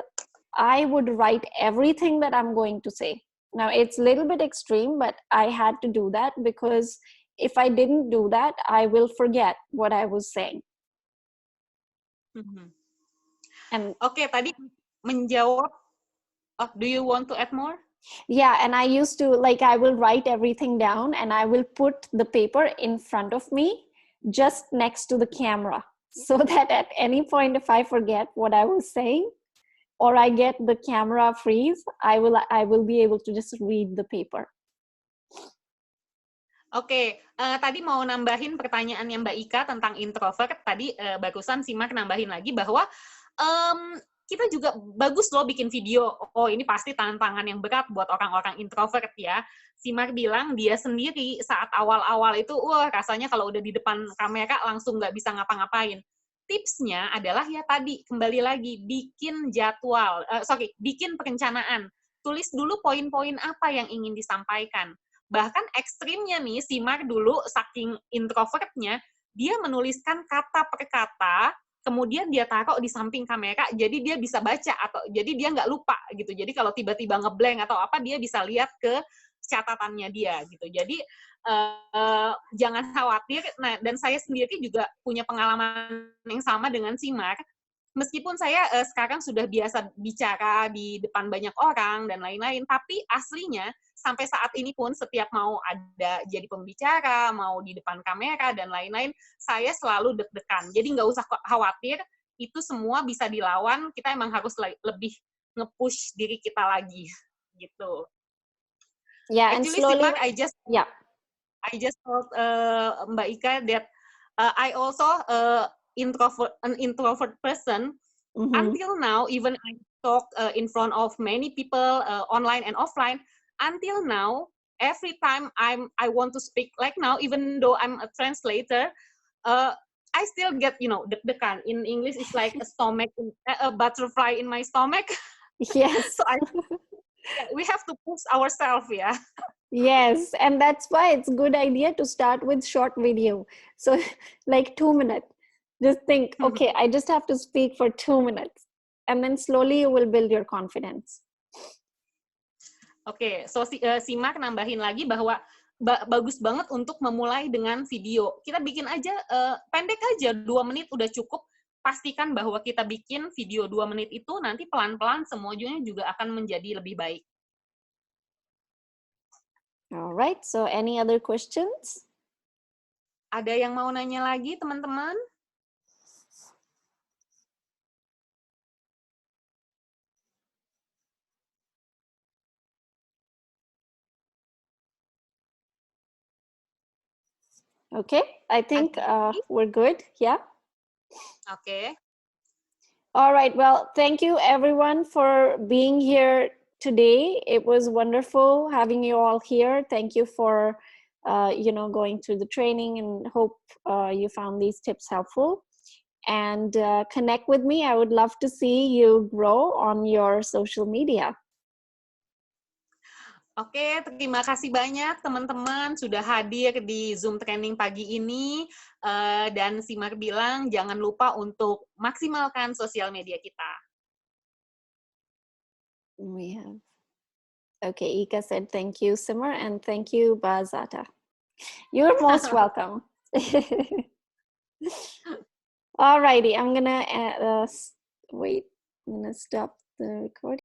I would write everything that I'm going to say. Now it's a little bit extreme, but I had to do that because if I didn't do that, I will forget what I was saying. And Oke, tadi menjawab, do you want to add more? yeah, and I used to, like, I will write everything down and I will put the paper in front of me just next to the camera so that at any point if I forget what I was saying or I get the camera freeze, I will be able to just read the paper. Oke, tadi mau nambahin pertanyaannya Mbak Ika tentang introvert. Tadi barusan Simak nambahin lagi bahwa kita juga bagus loh bikin video. Oh, ini pasti tantangan yang berat buat orang-orang introvert ya. Simak bilang dia sendiri saat awal-awal itu, wah rasanya kalau udah di depan kamera langsung nggak bisa ngapa-ngapain. Tipsnya adalah ya tadi, kembali lagi, bikin jadwal, bikin perencanaan. Tulis dulu poin-poin apa yang ingin disampaikan. Bahkan ekstrimnya nih, Simar dulu saking introvertnya, dia menuliskan kata per kata, kemudian dia taruh di samping kamera, jadi dia bisa baca, atau jadi dia nggak lupa gitu. Jadi kalau tiba-tiba ngeblank atau apa, dia bisa lihat ke catatannya dia gitu. Jadi jangan khawatir. Nah, dan saya sendiri juga punya pengalaman yang sama dengan Simar. Meskipun saya sekarang sudah biasa bicara di depan banyak orang dan lain-lain, tapi aslinya sampai saat ini pun setiap mau ada jadi pembicara, mau di depan kamera dan lain-lain, saya selalu deg-degan. Jadi nggak usah khawatir, itu semua bisa dilawan. Kita emang harus lebih nge-push diri kita lagi, gitu. Yeah, Actually, and slowly, Simar, I just told Mbak Ika that I also an introvert person. Until now, even I talk in front of many people online and offline. Until now, every time I want to speak, like now, even though I'm a translator, I still get deg-degan. In English, it's like a butterfly in my stomach. yes. So we have to push ourselves, yeah. Yes, and that's why it's a good idea to start with short video. So like 2 minutes. Just think, okay, I just have to speak for 2 minutes. And then slowly you will build your confidence. Oke, so Simak nambahin lagi bahwa bagus banget untuk memulai dengan video. Kita bikin aja, pendek aja, 2 menit udah cukup. Pastikan bahwa kita bikin video 2 menit itu, nanti pelan-pelan semuanya juga akan menjadi lebih baik. Alright, so any other questions? Ada yang mau nanya lagi, teman-teman? Okay, I think we're good. Yeah. Okay. All right. Well, thank you everyone for being here today. It was wonderful having you all here. Thank you for going through the training, and hope you found these tips helpful. And connect with me. I would love to see you grow on your social media. Oke, terima kasih banyak teman-teman sudah hadir di Zoom Training pagi ini. Dan Simar bilang, jangan lupa untuk maksimalkan sosial media kita. We have. Okay, Ika said thank you, Simar, and thank you, Bazata. You're most welcome. Alrighty, I'm gonna wait. I'm gonna stop the recording.